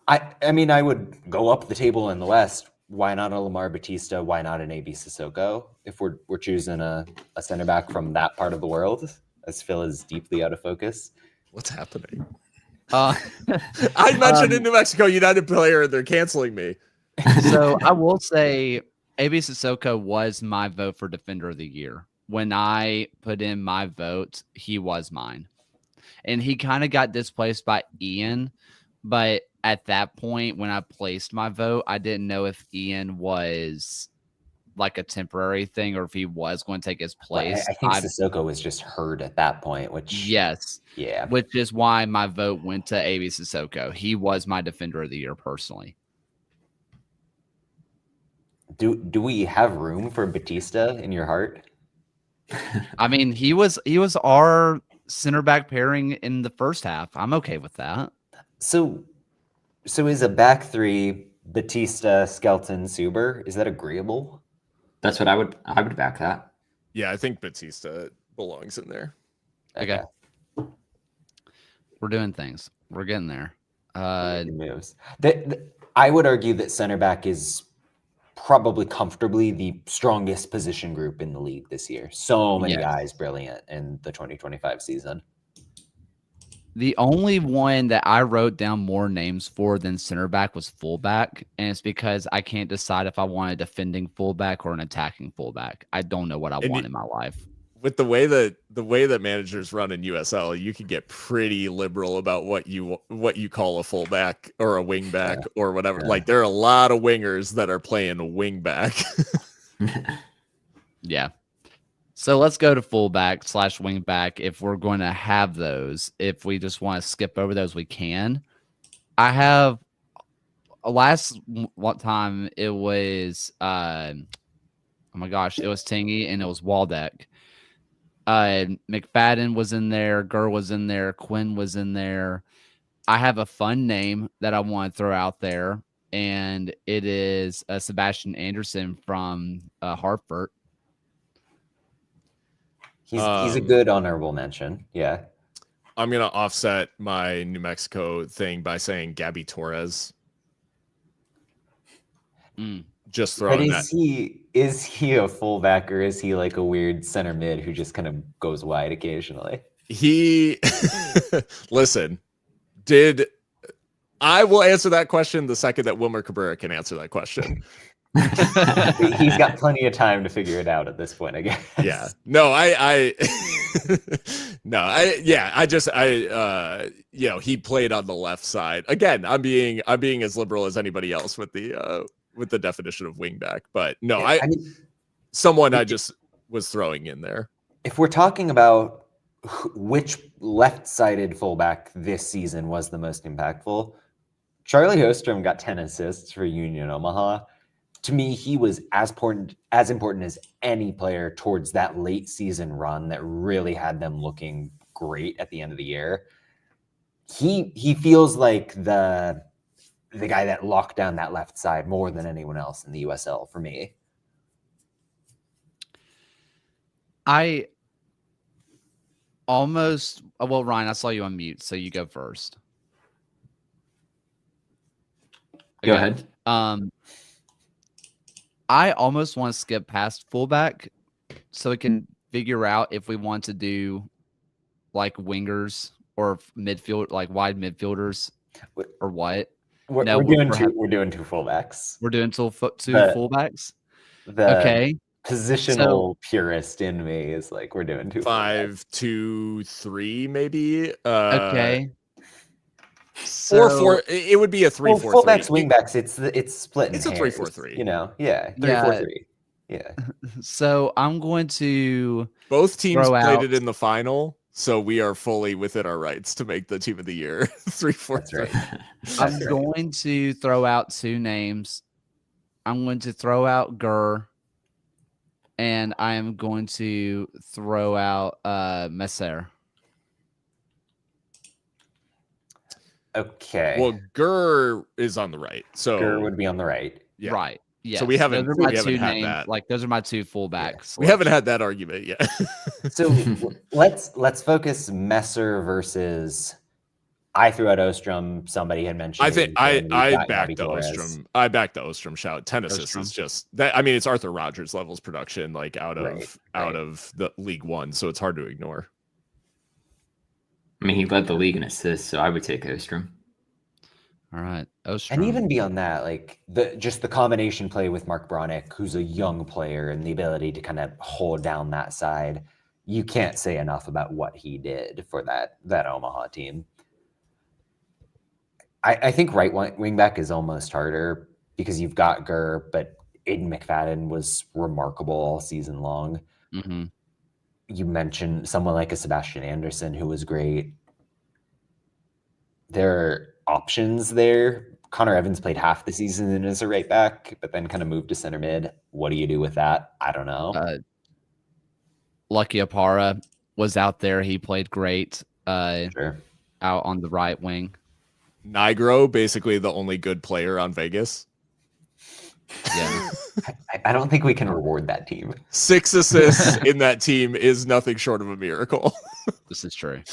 I mean, I would go up the table in the West. Why not a Lamar Batista? Why not an AB Sissoko? If we're choosing a center back from that part of the world, as Phil is deeply out of focus. What's happening? Uh, I mentioned a New Mexico United player, and they're canceling me. so I will say AB Sissoko was my vote for Defender of the Year. When I put in my vote, he was mine. And he kind of got displaced by Ian. But at that point, when I placed my vote, I didn't know if Ian was like a temporary thing or if he was going to take his place. I think Sissoko was just hurt at that point, which... Yes. Yeah. Which is why my vote went to AB Sissoko. He was my Defender of the Year personally. Do we have room for Batista in your heart? I mean, he was our center back pairing in the first half. I'm okay with that. So is a back three Batista, Skelton, Suber? Is that agreeable? That's what I would back that. Yeah, I think Batista belongs in there. Okay. We're doing things. We're getting there. Moves. I would argue that center back is probably comfortably the strongest position group in the league this year. So many guys brilliant in the 2025 season. The only one that I wrote down more names for than center back was fullback, and it's because I can't decide if I want a defending fullback or an attacking fullback. I don't know what I want in my life. With the way that managers run in USL, you can get pretty liberal about what you call a fullback or a wingback or whatever. Yeah. Like there are a lot of wingers that are playing wingback. Yeah. So let's go to fullback / wingback if we're going to have those. If we just want to skip over those, we can. I have last time it was oh my gosh, it was Tingy and it was Waldeck. McFadden was in there, Gurr was in there, Quinn was in there. I have a fun name that I want to throw out there, and it is Sebastian Anderson from Hartford. He's a good honorable mention. Yeah. I'm going to offset my New Mexico thing by saying Gabby Torres. Just throwing that. Is he a fullback or is he like a weird center mid who just kind of goes wide occasionally? Listen, I will answer that question the second that Wilmer Cabrera can answer that question. He's got plenty of time to figure it out at this point, I guess. Yeah. No, he played on the left side. Again, I'm being as liberal as anybody else with the definition of wingback, but no, I just was throwing in there. If we're talking about which left-sided fullback this season was the most impactful, Charlie Hostrom got 10 assists for Union Omaha. To me, he was as important as any player towards that late season run that really had them looking great at the end of the year. He feels like the guy that locked down that left side more than anyone else in the USL for me. Ryan, I saw you on mute, so you go first. Go ahead. I almost want to skip past fullback so we can figure out if we want to do like wingers or midfield, like wide midfielders or what. We're doing two fullbacks. We're doing two fullbacks. Okay. Positional purist in me is like we're doing 2 5-2-3 maybe. Okay. So, 4-4. It would be a 3-4-3. Fullbacks, wingbacks. It's split. It's a 3-4-3. You know, 3-4-3. Yeah. So I'm going to. Both teams played it in the final, so we are fully within our rights to make the team of the year 3-4-3. Right. I'm going to throw out 2 names. I'm going to throw out Gurr, and I am going to throw out Messer. Okay. Well, Gurr is on the right. So Gurr would be on the right. yeah. Right. Yes. So we haven't- Those are my we haven't two had names. that. Like those are my two fullbacks. We haven't had that argument yet. So let's focus Messer versus. I threw out Ostrom. Somebody had mentioned. I think I got backed Gabby the Torres. Ostrom. I backed the Ostrom shout. 10 assists is just that. I mean, it's Arthur Rogers levels production, like out of the League One, so it's hard to ignore. I mean, he led the league in assists, so I would take Ostrom. All right. Ostrom. And even beyond that, like the combination play with Mark Bronick, who's a young player, and the ability to kind of hold down that side, you can't say enough about what he did for that Omaha team. I think right wing back is almost harder because you've got Gurr, but Aiden McFadden was remarkable all season long. Mm-hmm. You mentioned someone like a Sebastian Anderson who was great. There are options there. Connor Evans played half the season as a right back, but then kind of moved to center mid. What do you do with that? I don't know. Lucky Apara was out there. He played great Sure. out on the right wing. Nigro, basically the only good player on Vegas. Yeah. I don't think we can reward that team. 6 assists in that team is nothing short of a miracle. This is true.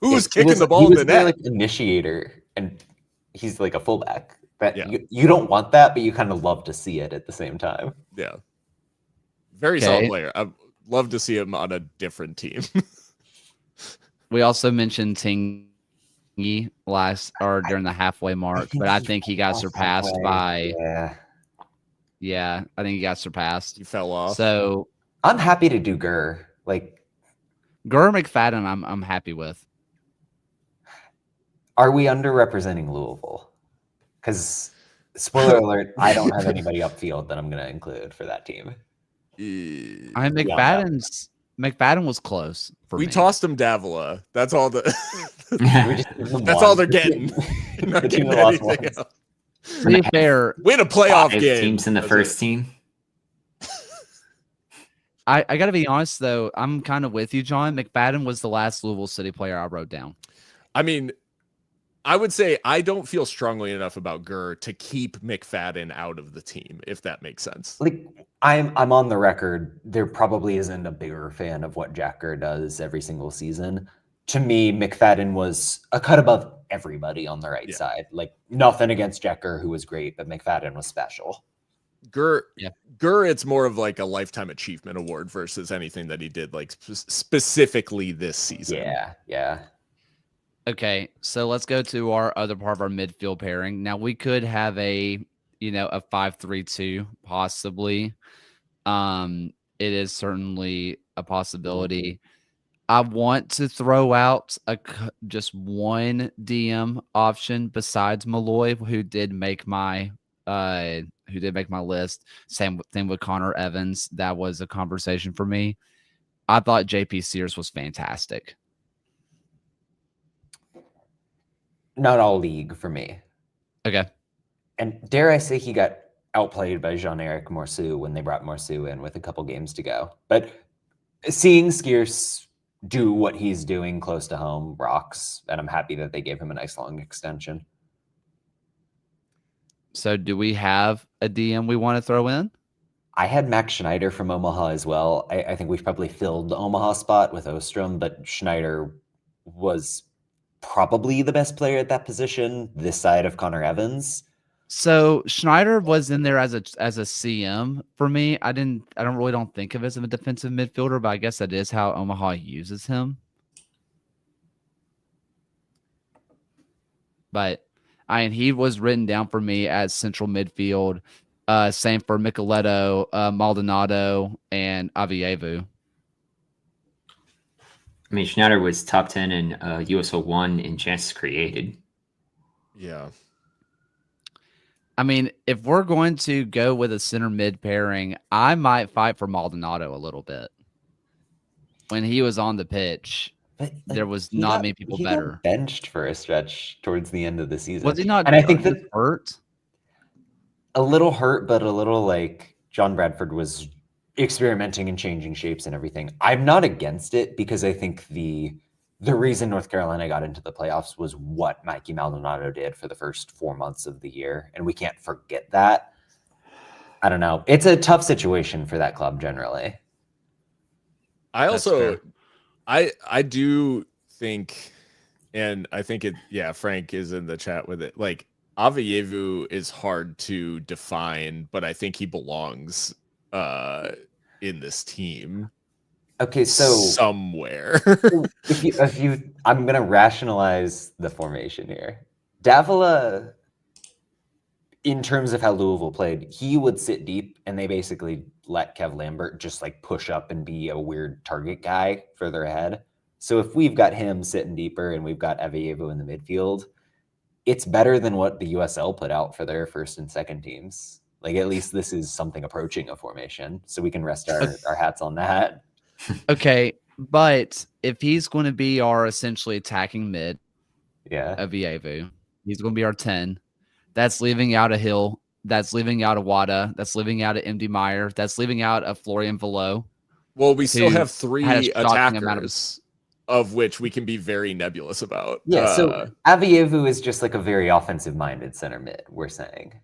Who's kicking the ball in the net? Like initiator, and he's like a fullback. That Yeah. you don't want that, but you kind of love to see it at the same time. Yeah. Very solid player. I'd love to see him on a different team. We also mentioned Tingy during the halfway mark, but I think he got surpassed by. Yeah, I think he got surpassed. He fell off. So I'm happy to do Gurr. Like Gurr McFadden, I'm happy with. Are we underrepresenting Louisville? Because spoiler alert, I don't have anybody upfield that I'm going to include for that team. I mean, McFadden was close for me. We tossed him Davila. That's all the. That's That's all they're getting. Not getting anything else. To be fair, Win a playoff 5 game. teams in the first team. I got to be honest, though. I'm kind of with you, John. McFadden was the last Louisville City player I wrote down. I mean, I would say I don't feel strongly enough about Gurr to keep McFadden out of the team, if that makes sense. Like I'm on the record. There probably isn't a bigger fan of what Jack Gurr does every single season. To me, McFadden was a cut above everybody on the right side. Like nothing against Jack Gurr, who was great, but McFadden was special. Gurr, it's more of like a lifetime achievement award versus anything that he did like specifically this season. Yeah. Okay, so let's go to our other part of our midfield pairing. Now we could have a 5-3-2 possibly. It is certainly a possibility. I want to throw out just one DM option besides Malloy, who did make my list. Same thing with Connor Evans. That was a conversation for me. I thought JP Sears was fantastic. Not all league for me. Okay. And dare I say he got outplayed by Jean-Eric Morceau when they brought Morceau in with a couple games to go. But seeing Skeers do what he's doing close to home rocks, and I'm happy that they gave him a nice long extension. So do we have a DM we want to throw in? I had Max Schneider from Omaha as well. I think we've probably filled the Omaha spot with Ostrom, but Schneider was probably the best player at that position this side of Connor Evans. So Schneider was in there as a CM for me. I don't think of him as a defensive midfielder, but I guess that is how Omaha uses him. But he was written down for me as central midfield. Same for Micheletto, Maldonado, and Avievu. I mean, Schneider was top 10 in USL 1 in chances created. Yeah. I mean, if we're going to go with a center mid pairing, I might fight for Maldonado a little bit. When he was on the pitch, but there was not many people better. Got benched for a stretch towards the end of the season. Was he not? And I think that hurt. A little hurt, but a little like John Bradford was experimenting and changing shapes and everything. I'm not against it because I think the reason North Carolina got into the playoffs was what Mikey Maldonado did for the first 4 months of the year, and we can't forget that. I don't know. It's a tough situation for that club generally. I That's also, fair. I do think, and I think it, yeah, Frank is in the chat with it. Like, Avayevu is hard to define, but I think he belongs in this team. Okay, so somewhere. if you, I'm gonna rationalize the formation here. Davila, in terms of how Louisville played, he would sit deep, and they basically let Kev Lambert just like push up and be a weird target guy further ahead. So if we've got him sitting deeper and we've got Avayevu in the midfield, it's better than what the USL put out for their first and second teams. Like, at least this is something approaching a formation, so we can rest our hats on that. Okay, but if he's going to be our essentially attacking mid, Yeah, Avievu, he's going to be our 10. That's leaving out a Hill. That's leaving out a Wada. That's leaving out a MD Meyer. That's leaving out a Florian Velo. Well, we still who have had a 3 shocking amount of- attackers, of which we can be very nebulous about. yeah. So Avievu is just like a very offensive-minded center mid. We're saying.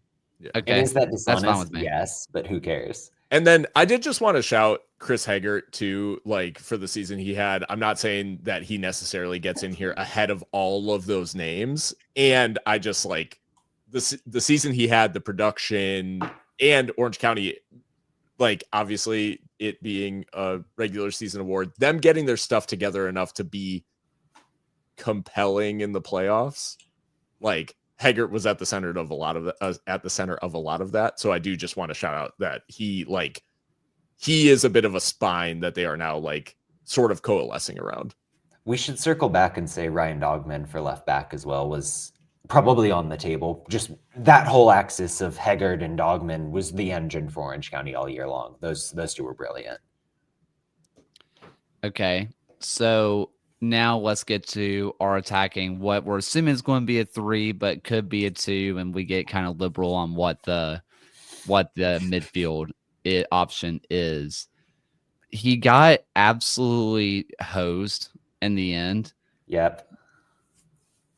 Yeah. And Okay, is that that's fine dishonest? with me. Yes, but who cares? And then I did just want to shout Chris Haggart too, like, for the season he had. I'm not saying that he necessarily gets in here ahead of all of those names. And I just like the season he had, the production, and Orange County, like, obviously it being a regular season award, them getting their stuff together enough to be compelling in the playoffs. Like, Haggart was at the center of a lot of that. So I do just want to shout out that he is a bit of a spine that they are now like sort of coalescing around. We should circle back and say Ryan Dogman for left back as well was probably on the table. Just that whole axis of Haggard and Dogman was the engine for Orange County all year long. Those two were brilliant. Okay, so now let's get to our attacking. What we're assuming is going to be a 3, but could be a 2, and we get kind of liberal on what the midfield option is. He got absolutely hosed in the end. Yep.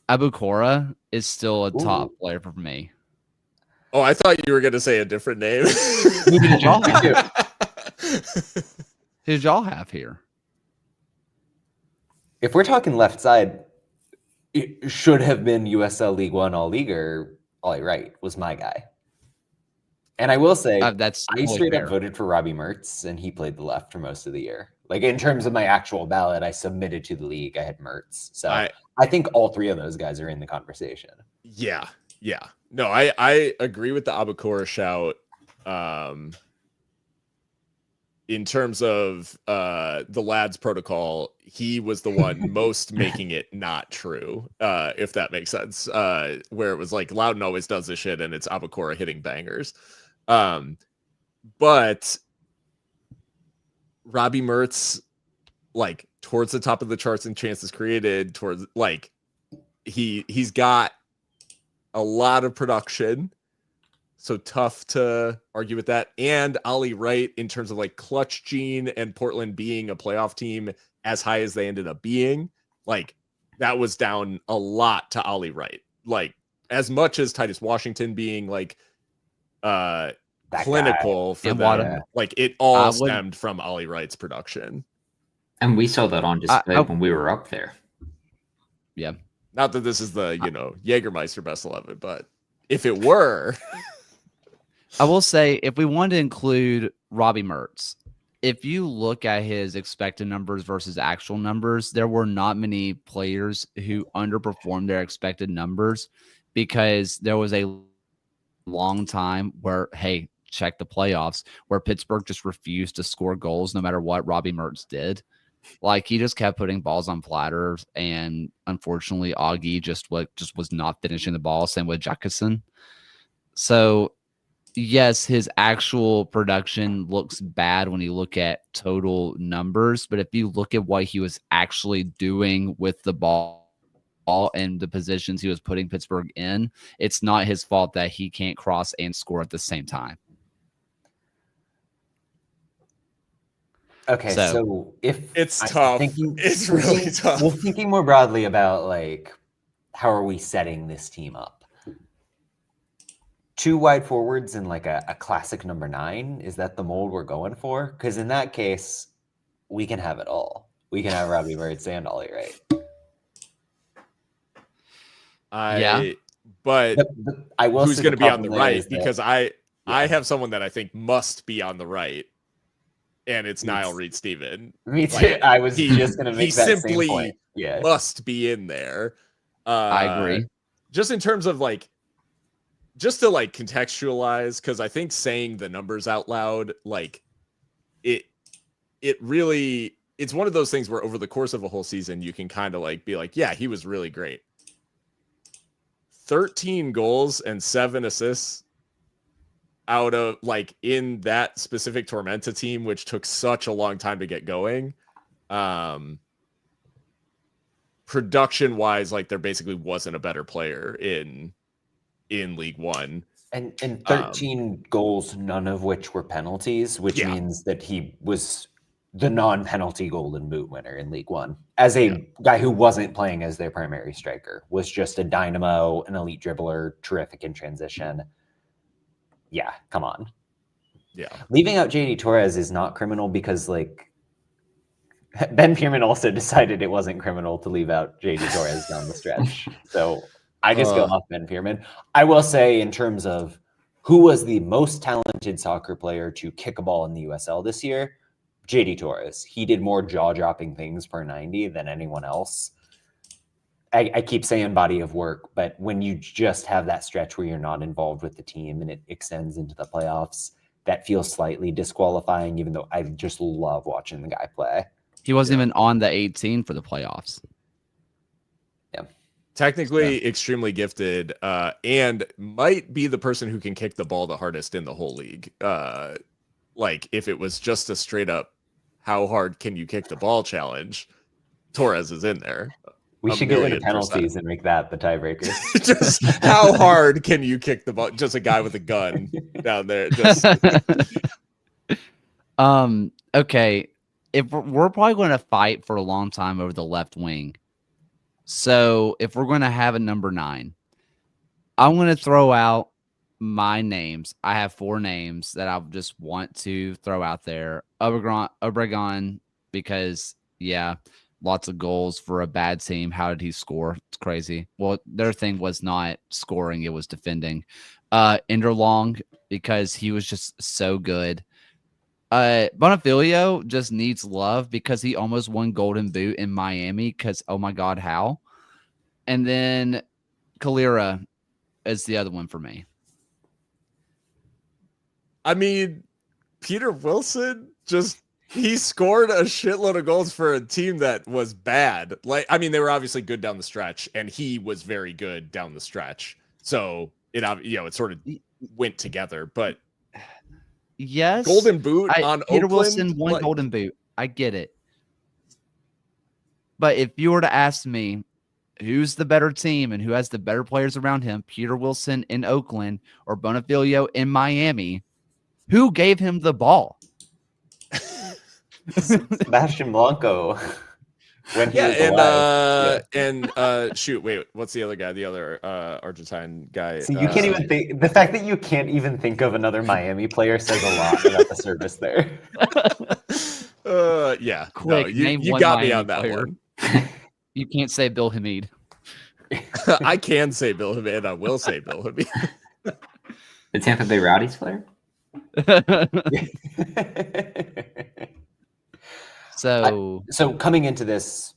Abukora is still a top player for me. Oh, I thought you were going to say a different name. Who did y'all have? Who did y'all have here? If we're talking left side, it should have been USL League One All-Leaguer. Ollie Wright was my guy. And I will say, That's I totally straight fair. up voted for Robbie Mertz, and he played the left for most of the year. Like, in terms of my actual ballot, I submitted to the league. I had Mertz. So I think all 3 of those guys are in the conversation. Yeah. No, I agree with the Abukora shout. In terms of the lads protocol, he was the one most making it not true, if that makes sense. Where it was like Loudon always does this shit, and it's Abukora hitting bangers. But Robbie Mertz, like, towards the top of the charts in chances created, towards like he's got a lot of production. So tough to argue with that. And Ollie Wright, in terms of like clutch gene and Portland being a playoff team as high as they ended up being, like, that was down a lot to Ollie Wright. Like, as much as Titus Washington being like clinical for them, like, it all stemmed from Ollie Wright's production. And we saw that on display when we were up there. Yeah. Not that this is the, Jägermeister best 11, but if it were... I will say, if we wanted to include Robbie Mertz, if you look at his expected numbers versus actual numbers, there were not many players who underperformed their expected numbers, because there was a long time where, hey, check the playoffs, where Pittsburgh just refused to score goals no matter what Robbie Mertz did. Like, he just kept putting balls on platters, and unfortunately, Augie just was not finishing the ball. Same with Jacobson. So, yes, his actual production looks bad when you look at total numbers, but if you look at what he was actually doing with the ball and the positions he was putting Pittsburgh in, it's not his fault that he can't cross and score at the same time. Okay, so if It's I'm tough. It's really tough. Well, thinking more broadly about like how are we setting this team up? 2 wide forwards and like a classic number 9. Is that the mold we're going for? Because in that case, we can have it all. We can have Robbie Bird, Sandolly, right? But I will who's say going to be on the problem there right? is that- Because I have someone that I think must be on the right, and it's Niall Reed-Steven. Me too. Like, I was just going to make that simply same point. Yeah, must be in there. I agree. Just in terms of like, just to like contextualize, because I think saying the numbers out loud, like it really, it's one of those things where over the course of a whole season, you can kind of like be like, yeah, he was really great. 13 goals and 7 assists out of like in that specific Tormenta team, which took such a long time to get going. Production wise, like there basically wasn't a better player in League One. and 13 goals, none of which were penalties, which means that he was the non-penalty Golden Boot winner in League One. As a guy who wasn't playing as their primary striker, was just a dynamo, an elite dribbler, terrific in transition. Yeah, come on. Yeah. Leaving out JD Torres is not criminal because, like, Ben Pierman also decided it wasn't criminal to leave out JD Torres down the stretch. So I just go off Ben Pierman. I will say, in terms of who was the most talented soccer player to kick a ball in the USL this year, JD Torres. He did more jaw-dropping things per 90 than anyone else. I keep saying body of work, but when you just have that stretch where you're not involved with the team and it extends into the playoffs, that feels slightly disqualifying, even though I just love watching the guy play. He wasn't even on the 18 for the playoffs. Yeah. Technically extremely gifted, and might be the person who can kick the ball the hardest in the whole league. Like if it was just a straight up how hard can you kick the ball challenge, Torres is in there. We should get rid of penalties and make that the tiebreaker. Just how hard can you kick the ball? Just a guy with a gun down there. Just Okay. If we're probably going to fight for a long time over the left wing. So if we're going to have a number 9, I'm going to throw out my names. I have 4 names that I just want to throw out there. Obregon, because lots of goals for a bad team. How did he score? It's crazy. Well, their thing was not scoring, it was defending. Enderlong, because he was just so good. Bonifilio just needs love because he almost won Golden Boot in Miami because, oh my God, how? And then Kalira is the other one for me. I mean, Peter Wilson he scored a shitload of goals for a team that was bad. Like, I mean, they were obviously good down the stretch, and he was very good down the stretch. So it sort of went together. But yes, Golden Boot on Peter Oakland, Wilson won Golden Boot. I get it. But if you were to ask me who's the better team and who has the better players around him, Peter Wilson in Oakland or Bonifilio in Miami, who gave him the ball? Sebastian Blanco. When he was alive. And shoot, wait, what's the other guy? The other Argentine guy. So you can't even think. The fact that you can't even think of another Miami player says a lot about the service there. Yeah. Quick, no, name you one got Miami me on that player. one. You can't say Bill Hamid. I can say Bill Hamid, and I will say Bill Hamid. The Tampa Bay Rowdies player? So coming into this,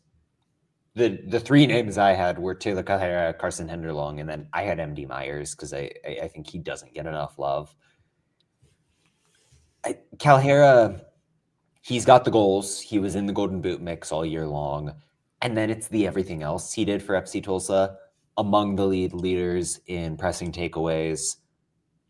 the 3 names I had were Taylor Calhera, Carson Henderlong, and then I had MD Myers because I think he doesn't get enough love. Calhera, he's got the goals. He was in the Golden Boot mix all year long. And then it's the everything else he did for FC Tulsa. Among the leaders in pressing takeaways,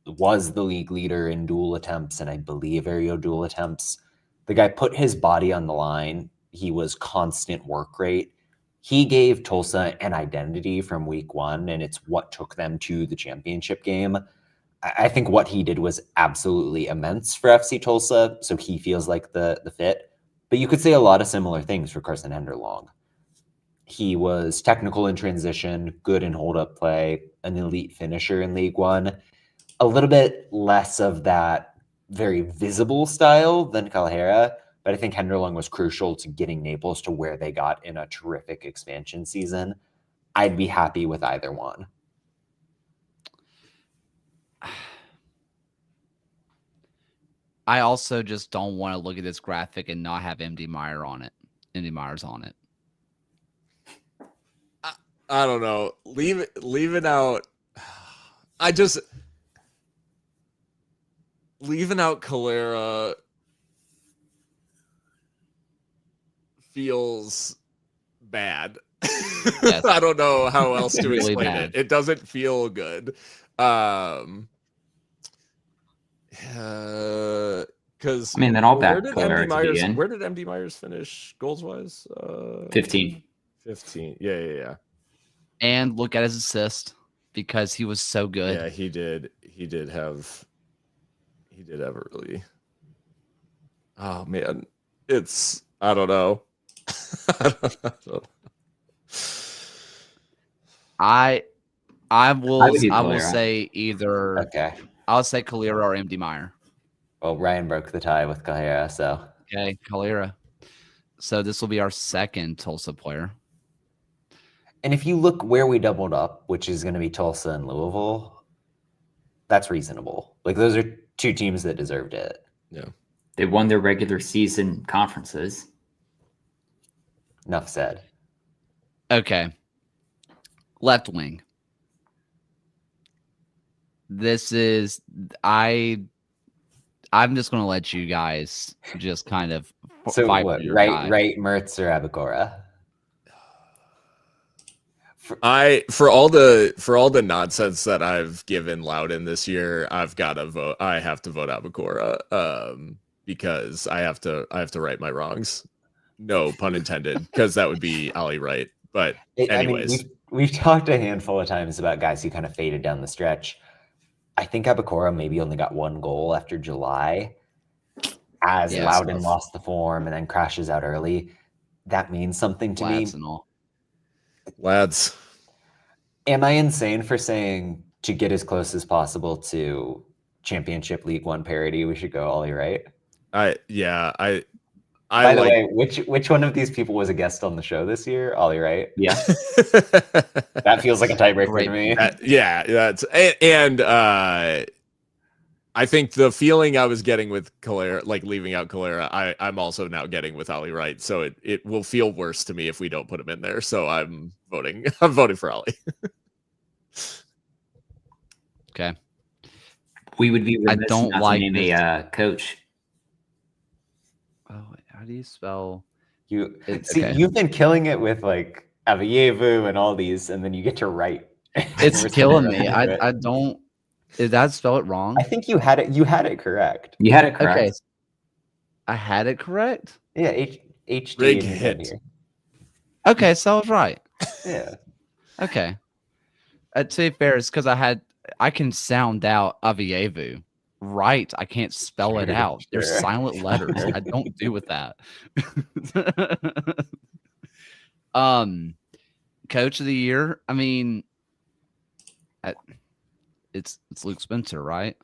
was the league leader in dual attempts, and I believe aerial dual attempts. The guy put his body on the line. He was constant work rate. He gave Tulsa an identity from week 1, and it's what took them to the championship game. I think what he did was absolutely immense for FC Tulsa, so he feels like the fit. But you could say a lot of similar things for Carson Henderlong. He was technical in transition, good in hold-up play, an elite finisher in League One. A little bit less of that very visible style than Calhera, but I think Henderlong was crucial to getting Naples to where they got in a terrific expansion season. I'd be happy with either one. I also just don't want to look at this graphic and not have MD Meyer on it. MD Meyer's on it. I don't know. Leave it out. Leaving out Calera feels bad. Yes. I don't know how else to Really explain bad. it. It doesn't feel good. Because I mean, then all where back did Calera to be in. Where did MD Myers finish goals wise? 15. 15. Yeah. And look at his assist because he was so good. Yeah, he did. He did have a really. Oh man, it's I don't know. I will would do I will Calera. say either Okay. I'll say Calera or MD Meyer. Well, Ryan broke the tie with Calhera, so Okay, Calera. So this will be our second Tulsa player. and if you look where we doubled up, which is going to be Tulsa and Louisville, that's reasonable. Like those are two teams that deserved it. Yeah. They won their regular season conferences. Enough said. Okay. Left wing. This is I'm just going to let you guys just kind of So fight what? for your Right, guy. Mertz or Abacora? For all the nonsense that I've given Loudon this year, I've got to vote. I have to vote Abacora because I have to right my wrongs. No pun intended, because that would be Ollie Wright. But anyways, I mean, we've talked a handful of times about guys who kind of faded down the stretch. I think Abacora maybe only got one goal after July, as Yeah, Loudon tough. lost the form and then crashes out early. That means something to me. Lads and all. Am I insane for saying to get as close as possible to Championship League One parity, we should go Ollie Wright? By By the way, which one of these people was a guest on the show this year? Ollie Wright? Yeah. That feels like a tiebreaker Great. to me. that's and I think the feeling I was getting with Calera, like leaving out Calera, I'm also now getting with Ollie Wright. So it will feel worse to me if we don't put him in there. So I'm voting for Ollie. Okay. We would be remiss don't not to like name this. a coach. Oh, how do you spell? See, you've been killing it with like Avayevu and all these, and then you get to write. It's killing me. I don't. Did that spell it wrong? I think you had it. You had it correct. You had it correct. Okay. I had it correct. Yeah, HD. Rig in your hit. head here. Okay, so I was right. Yeah. Okay. To be fair, it's because I can sound out Avievu. Right. I can't spell it Sure, out. They're sure. silent letters. I don't do with that. Coach of the year. I mean, it's Luke Spencer, right?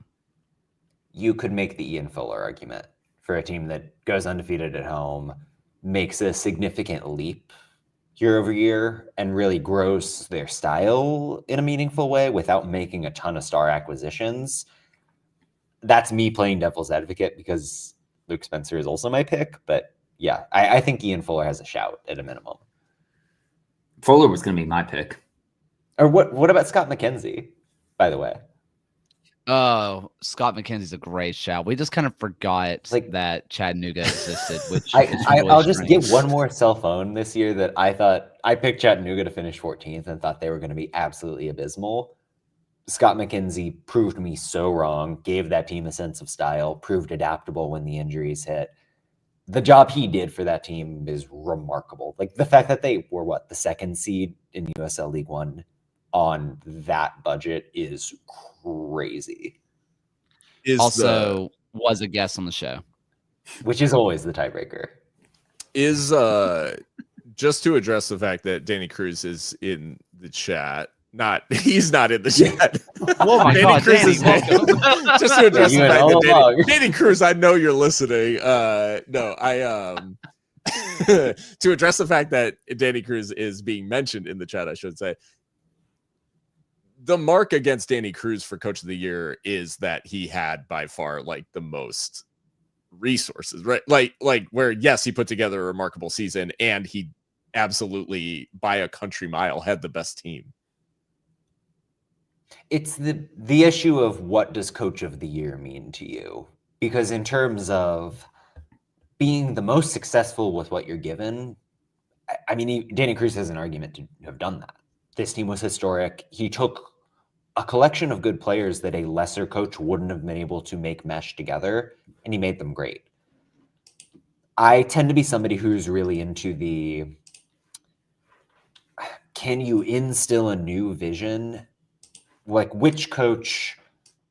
You could make the Ian Fuller argument for a team that goes undefeated at home, makes a significant leap year over year, and really grows their style in a meaningful way without making a ton of star acquisitions. That's me playing devil's advocate because Luke Spencer is also my pick. But yeah, I think Ian Fuller has a shout at a minimum. Fuller was going to be my pick. Or what about Scott McKenzie, by the way? Oh, Scott McKenzie's a great shout. We just kind of forgot that Chattanooga existed, which is really I'll just strange. give one more cell phone this year that I picked Chattanooga to finish 14th and thought they were going to be absolutely abysmal. Scott McKenzie proved me so wrong, gave that team a sense of style, proved adaptable when the injuries hit. The job he did for that team is remarkable. Like the fact that they were the second seed in USL League One on that budget is crazy. Was a guest on the show, which is always the tiebreaker. Is just to address the fact that Danny Cruz is in the chat. He's not in the chat. Oh my God, Danny, welcome. Just to address the fact that Danny Cruz, I know you're listening. To address the fact that Danny Cruz is being mentioned in the chat, I should say. The mark against Danny Cruz for Coach of the Year is that he had by far like the most resources, right? Like where, yes, he put together a remarkable season and he absolutely by a country mile had the best team. It's the issue of what does Coach of the Year mean to you? Because in terms of being the most successful with what you're given, I mean, Danny Cruz has an argument to have done that. This team was historic. He took a collection of good players that a lesser coach wouldn't have been able to make mesh together, and he made them great. I tend to be somebody who's really into the, can you instill a new vision? Like, which coach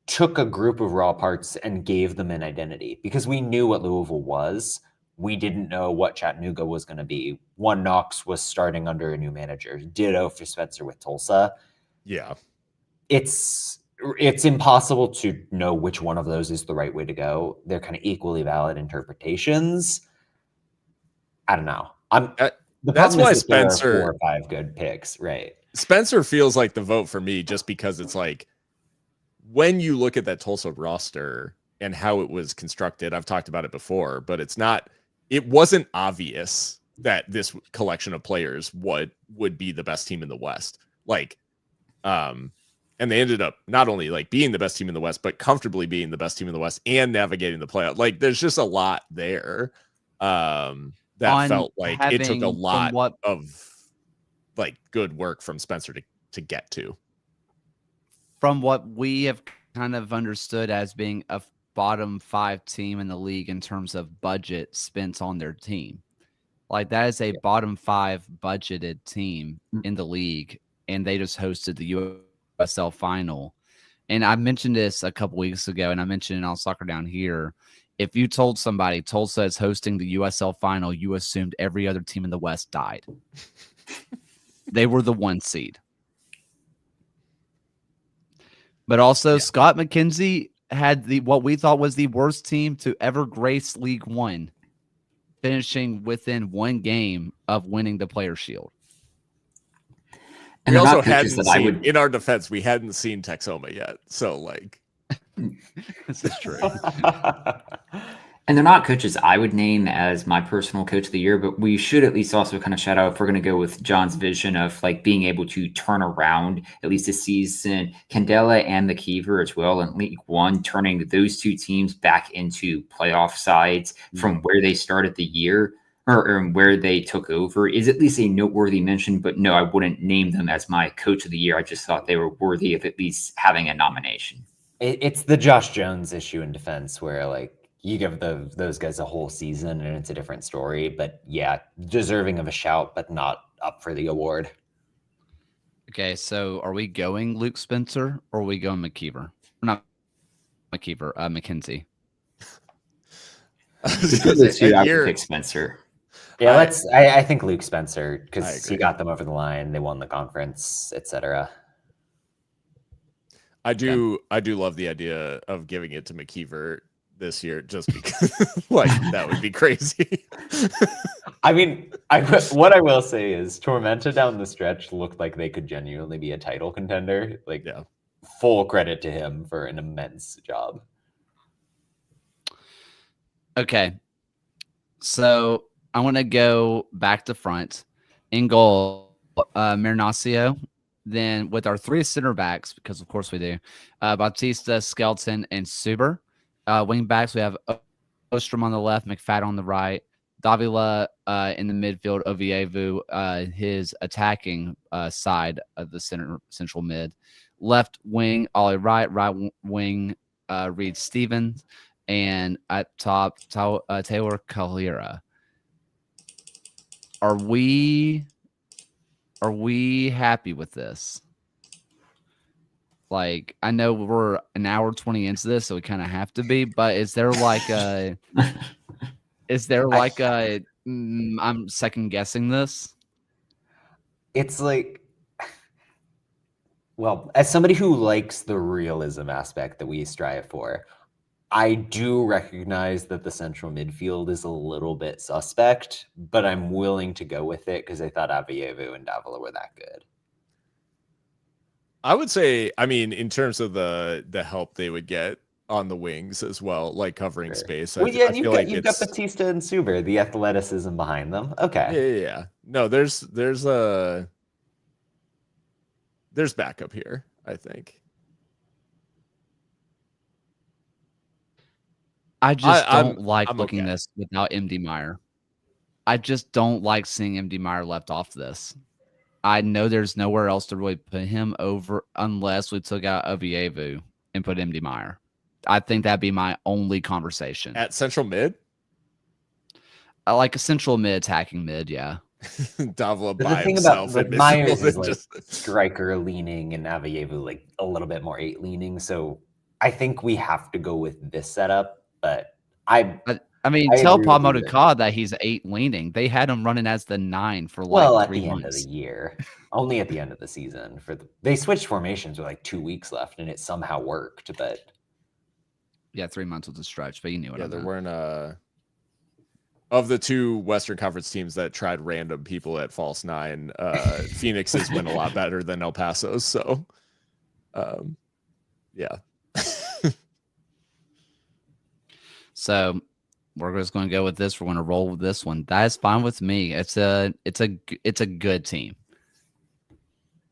took a group of raw parts and gave them an identity? Because we knew what Louisville was. We didn't know what Chattanooga was going to be. One Knox was starting under a new manager. Ditto for Spencer with Tulsa. Yeah. It's impossible to know which one of those is the right way to go. They're kind of equally valid interpretations. I don't know. That's why Spencer, 4 or 5 good picks, right? Spencer feels like the vote for me just because it's like when you look at that Tulsa roster and how it was constructed, I've talked about it before, but it wasn't obvious that this collection of players would be the best team in the West. And they ended up not only like being the best team in the West, but comfortably being the best team in the West and navigating the playoff. Like there's just a lot there. That felt like it took a lot of like good work from Spencer to get to. From what we have kind of understood as being a bottom 5 team in the league in terms of budget spent on their team. Like that is a bottom 5 budgeted team in the league, and they just hosted the USL Final. And I mentioned this a couple weeks ago, and I mentioned it on Soccer Down Here. If you told somebody Tulsa is hosting the USL Final, you assumed every other team in the West died. They were the 1 seed. But also, Scott McKenzie had what we thought was the worst team to ever grace League One, finishing within 1 game of winning the Player Shield. And we also hadn't seen, in our defense, we hadn't seen Texoma yet. So, like, this is true. And they're not coaches I would name as my personal coach of the year, but we should at least also kind of shout out if we're going to go with John's vision of like being able to turn around at least a season, Candela and McKeever as well in League One, turning those 2 teams back into playoff sides from where they started the year or where they took over is at least a noteworthy mention. But no, I wouldn't name them as my coach of the year. I just thought they were worthy of at least having a nomination. It's the Josh Jones issue in defense where like, you give those guys a whole season and it's a different story, but yeah, deserving of a shout, but not up for the award. Okay, so are we going Luke Spencer or are we going McKeever? Not McKeever, McKenzie. I would pick Spencer. Yeah, I think Luke Spencer because he got them over the line. They won the conference, etc. I do love the idea of giving it to McKeever this year just because like that would be crazy. I mean, what I will say is Tormenta down the stretch looked like they could genuinely be a title contender. Like, full credit to him for an immense job. Okay, so I want to go back to front. In goal, Marinaccio. Then with our 3 center backs, because of course we do, Bautista, Skelton, and Suber. Wing backs, we have Ostrom on the left, McFadden on the right, Davila in the midfield, Ovievu, his attacking side of the central mid. Left wing, Ollie Wright, right wing, Reed Stevens, and at top, Taylor Calera. Are we happy with this? Like, I know we're an hour 20 into this, so we kind of have to be, but is there like a I'm second guessing this. It's like, well, as somebody who likes the realism aspect that we strive for, I do recognize that the central midfield is a little bit suspect, but I'm willing to go with it because I thought Avievu and Davila were that good. I would say, I mean, in terms of the help they would get on the wings as well, like covering space. Well, I feel like you've got Batista and Suber, the athleticism behind them. Okay. Yeah. No, there's backup here, I think. I just don't like I'm looking this without MD Meyer. I just don't like seeing MD Meyer left off this. I know there's nowhere else to really put him over unless we took out Ovievu and put MD Meyer. I think that'd be my only conversation. At central mid? I like a central mid attacking mid, yeah. The Davila by thing himself. about Myers is like striker leaning and Avievu like a little bit more 8 leaning. So I think we have to go with this setup. But I mean, tell Paul Modicad that he's 8 leaning. They had him running as the 9 for like 3 months. End of the year, only at the end of the season. They switched formations with like 2 weeks left, and it somehow worked. But yeah, 3 months was a stretch, but you knew what I meant. There weren't of the 2 Western Conference teams that tried random people at false 9. Phoenix's went a lot better than El Paso's. So, yeah. So we're just going to go with this. We're going to roll with this one. That is fine with me. It's a good team.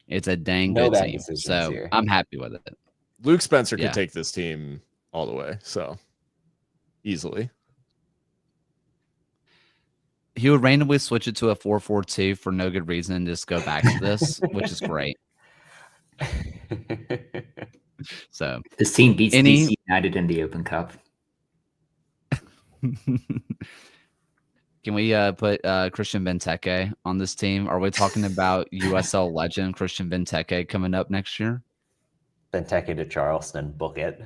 It's a dang good team. So here. I'm happy with it. Luke Spencer could take this team all the way. So easily. He would randomly switch it to a 4-4-2 for no good reason and just go back to this, which is great. So this team beats DC United in the Open Cup. Can we put Christian Benteke on this team? Are we talking about USL legend Christian Benteke coming up next year? Benteke to Charleston, book it.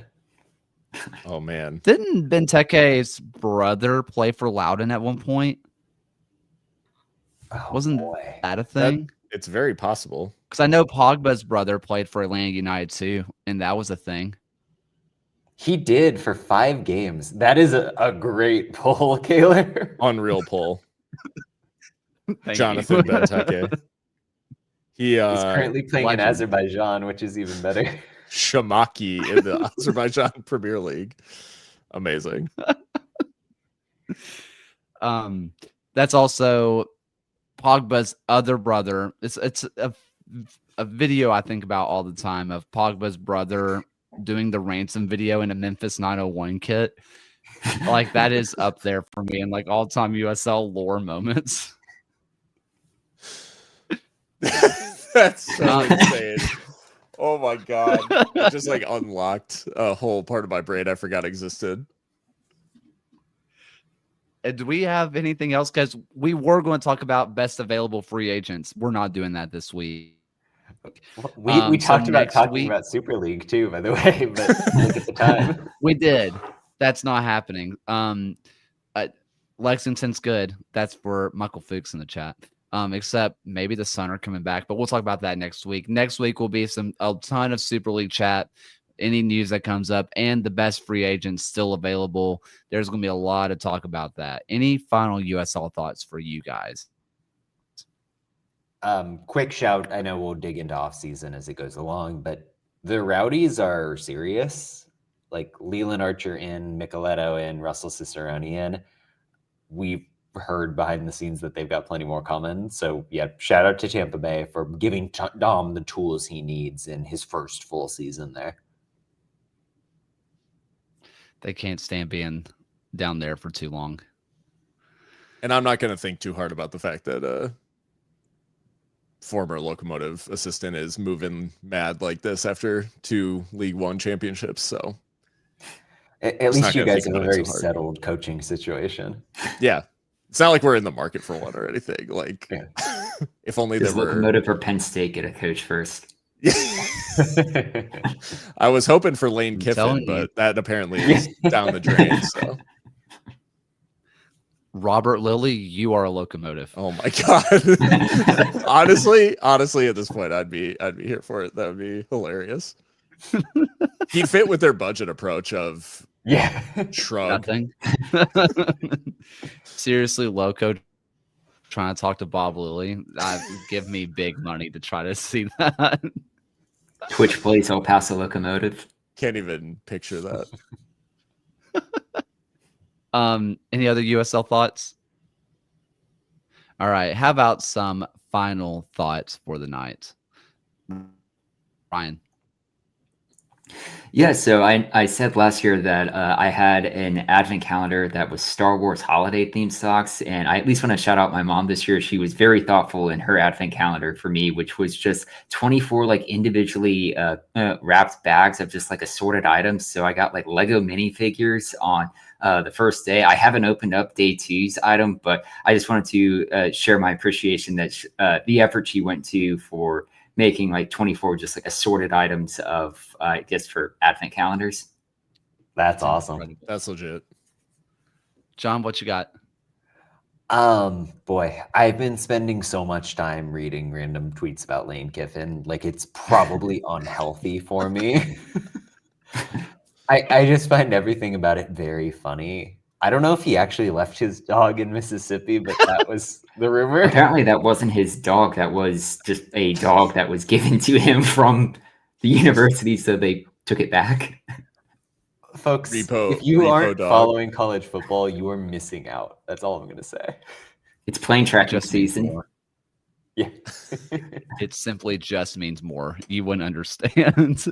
Oh man, didn't Benteke's brother play for Loudoun at one point? Wasn't that a thing? It's very possible because I know Pogba's brother played for Atlanta United too, and that was a thing. He did for 5 games. That is a great pull, Kaler. Unreal pull. Jonathan Benteke. He's currently playing in Azerbaijan, which is even better. Shamaki in the Azerbaijan Premier League. Amazing. That's also Pogba's other brother. It's a video I think about all the time of Pogba's brother doing the ransom video in a Memphis 901 kit. Like that is up there for me in like all-time USL lore moments. That's so insane. Oh my god. It just like unlocked a whole part of my brain I forgot existed. Do we have anything else? Because we were going to talk about best available free agents. We're not doing that this week. We talked about talking about Super League too, by the way, but look at the time. We did. That's not happening. Lexington's good. That's for Michael Fuchs in the chat. Except maybe the Sun are coming back, but we'll talk about that next week. Next week will be a ton of Super League chat, any news that comes up, and the best free agents still available. There's going to be a lot to talk about that. Any final USL thoughts for you guys? Quick shout. I know we'll dig into off season as it goes along, but the Rowdies are serious. Like Leland Archer in, Micheletto in, Russell Cicerone in. We've heard behind the scenes that they've got plenty more coming. So yeah, shout out to Tampa Bay for giving Dom the tools he needs in his first full season there. They can't stand being down there for too long. And I'm not going to think too hard about the fact that former Locomotive assistant is moving mad like this after 2 League One championships. So at least you guys have a very settled coaching situation. Yeah. It's not like we're in the market for one or anything. Like, if only there were Locomotive or Penn State get a coach first. I was hoping for Lane Kiffin, but that apparently is down the drain. So Robert Lilly, you are a locomotive. Oh my god. honestly, at this point, I'd be here for it. That would be hilarious. He fit with their budget approach of shrug. Nothing. Seriously, Loco trying to talk to Bob Lilly. Give me big money to try to see that. Twitch plays El Paso Locomotive. Can't even picture that. Any other USL thoughts? All right. How about some final thoughts for the night? Ryan. Yeah, so I said last year that I had an advent calendar that was Star Wars holiday themed socks, and I at least want to shout out my mom this year. She was very thoughtful in her advent calendar for me, which was just 24 like individually wrapped bags of just like assorted items. So I got like Lego minifigures on the first day. I haven't opened up day 2's item, but I just wanted to share my appreciation that the effort she went to for making like 24 just like assorted items of I guess for advent calendars. That's awesome. That's legit. John, what you got? Boy, I've been spending so much time reading random tweets about Lane Kiffin. Like, it's probably unhealthy for me. I just find everything about it very funny. I don't know if he actually left his dog in Mississippi, but that was the rumor. Apparently that wasn't his dog. That was just a dog that was given to him from the university, so they took it back. Folks, if you aren't following college football, you are missing out. That's all I'm going to say. It's plane tracking season. Yeah. It simply just means more. You wouldn't understand.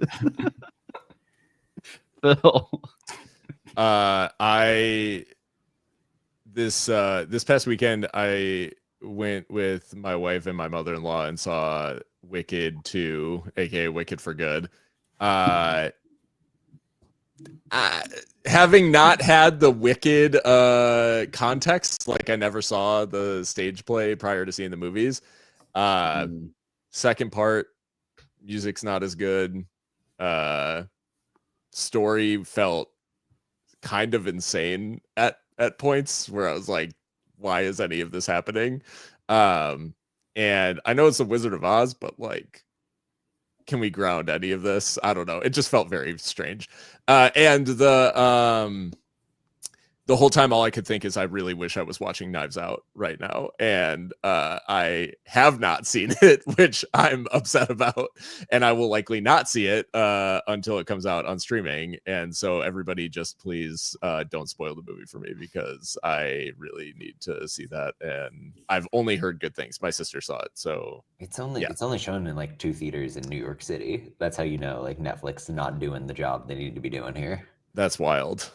Phil. This past weekend I went with my wife and my mother-in-law and saw Wicked 2, aka Wicked for Good. Having not had the Wicked context, like I never saw the stage play prior to seeing the movies. Second part, music's not as good. Story felt kind of insane at points where I was like, why is any of this happening? And I know it's the Wizard of Oz, but like, can we ground any of this? I don't know. It just felt very strange. And the whole time, all I could think is I really wish I was watching Knives Out right now. And I have not seen it, which I'm upset about. And I will likely not see it until it comes out on streaming. And so everybody just please don't spoil the movie for me, because I really need to see that. And I've only heard good things. My sister saw it. So it's only shown in like 2 theaters in New York City. That's how you know like Netflix is not doing the job they need to be doing here. That's wild.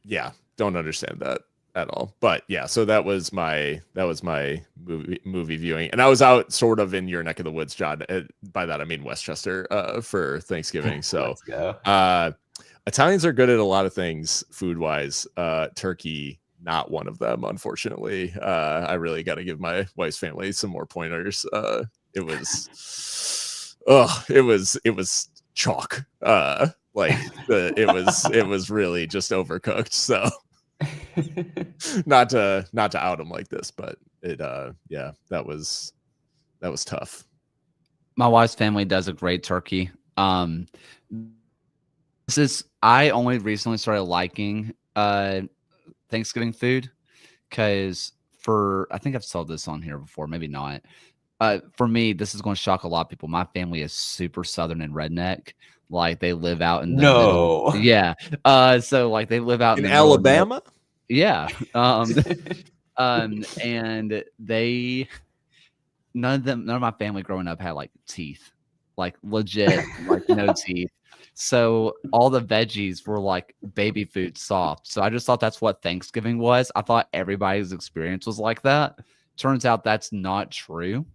Yeah, don't understand that at all. But yeah, so that was my movie viewing, and I was out sort of in your neck of the woods, John. By that I mean Westchester for Thanksgiving. So let's go. Italians are good at a lot of things food wise. Turkey, not one of them, unfortunately. I really got to give my wife's family some more pointers. It was chalk. It was really just overcooked. So not to out them like this, but it that was tough. My wife's family does a great turkey. I only recently started liking Thanksgiving food because I think I've told this on here before, maybe not. For me, this is going to shock a lot of people. My family is super Southern and redneck. Like they live out in the middle. Yeah. So like they live out in Alabama. Yeah. And none of my family growing up had like teeth, like legit, like no teeth. So all the veggies were like baby food soft. So I just thought that's what Thanksgiving was. I thought everybody's experience was like that. Turns out that's not true.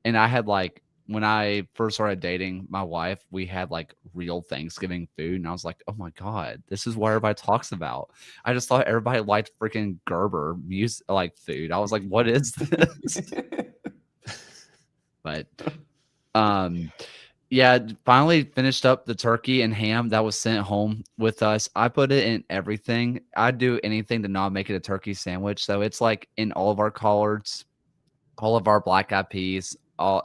And I had like, when I first started dating my wife, we had like real Thanksgiving food. And I was like, oh my God, this is what everybody talks about. I just thought everybody liked freaking Gerber music, like food. I was like, what is this? But Yeah, finally finished up the turkey and ham that was sent home with us. I put it in everything. I'd do anything to not make it a turkey sandwich. So it's like in all of our collards, all of our black eyed peas,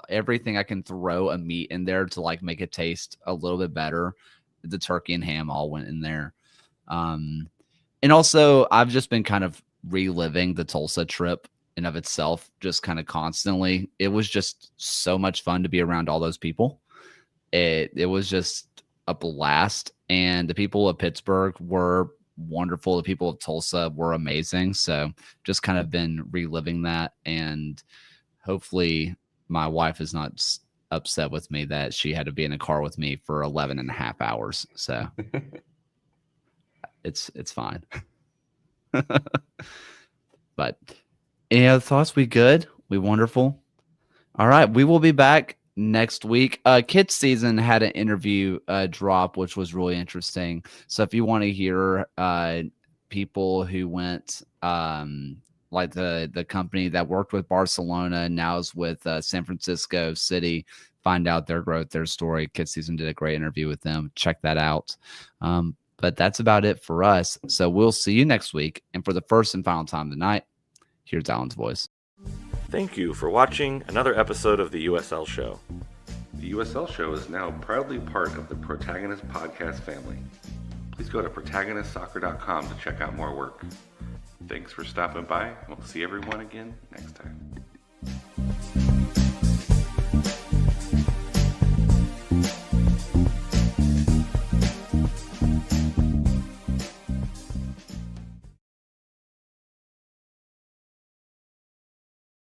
everything I can throw a meat in there to like make it taste a little bit better. The turkey and ham all went in there. And also I've just been kind of reliving the Tulsa trip in of itself, just kind of constantly. It was just so much fun to be around all those people. It was just a blast, and the people of Pittsburgh were wonderful. The people of Tulsa were amazing. So just kind of been reliving that, and hopefully my wife is not upset with me that she had to be in a car with me for 11 and a half hours. So it's fine. But any other thoughts? We good? We wonderful? All right. We will be back next week. Kids season had an interview drop, which was really interesting. So if you want to hear people who went like the company that worked with Barcelona and now is with San Francisco City, find out their growth, their story. Kids season did a great interview with them. Check that out. But that's about it for us. So we'll see you next week. And for the first and final time tonight, here's Alan's voice. Thank you for watching another episode of the USL Show. The USL Show is now proudly part of the Protagonist podcast family. Please go to protagonistsoccer.com to check out more work. Thanks for stopping by. We'll see everyone again next time.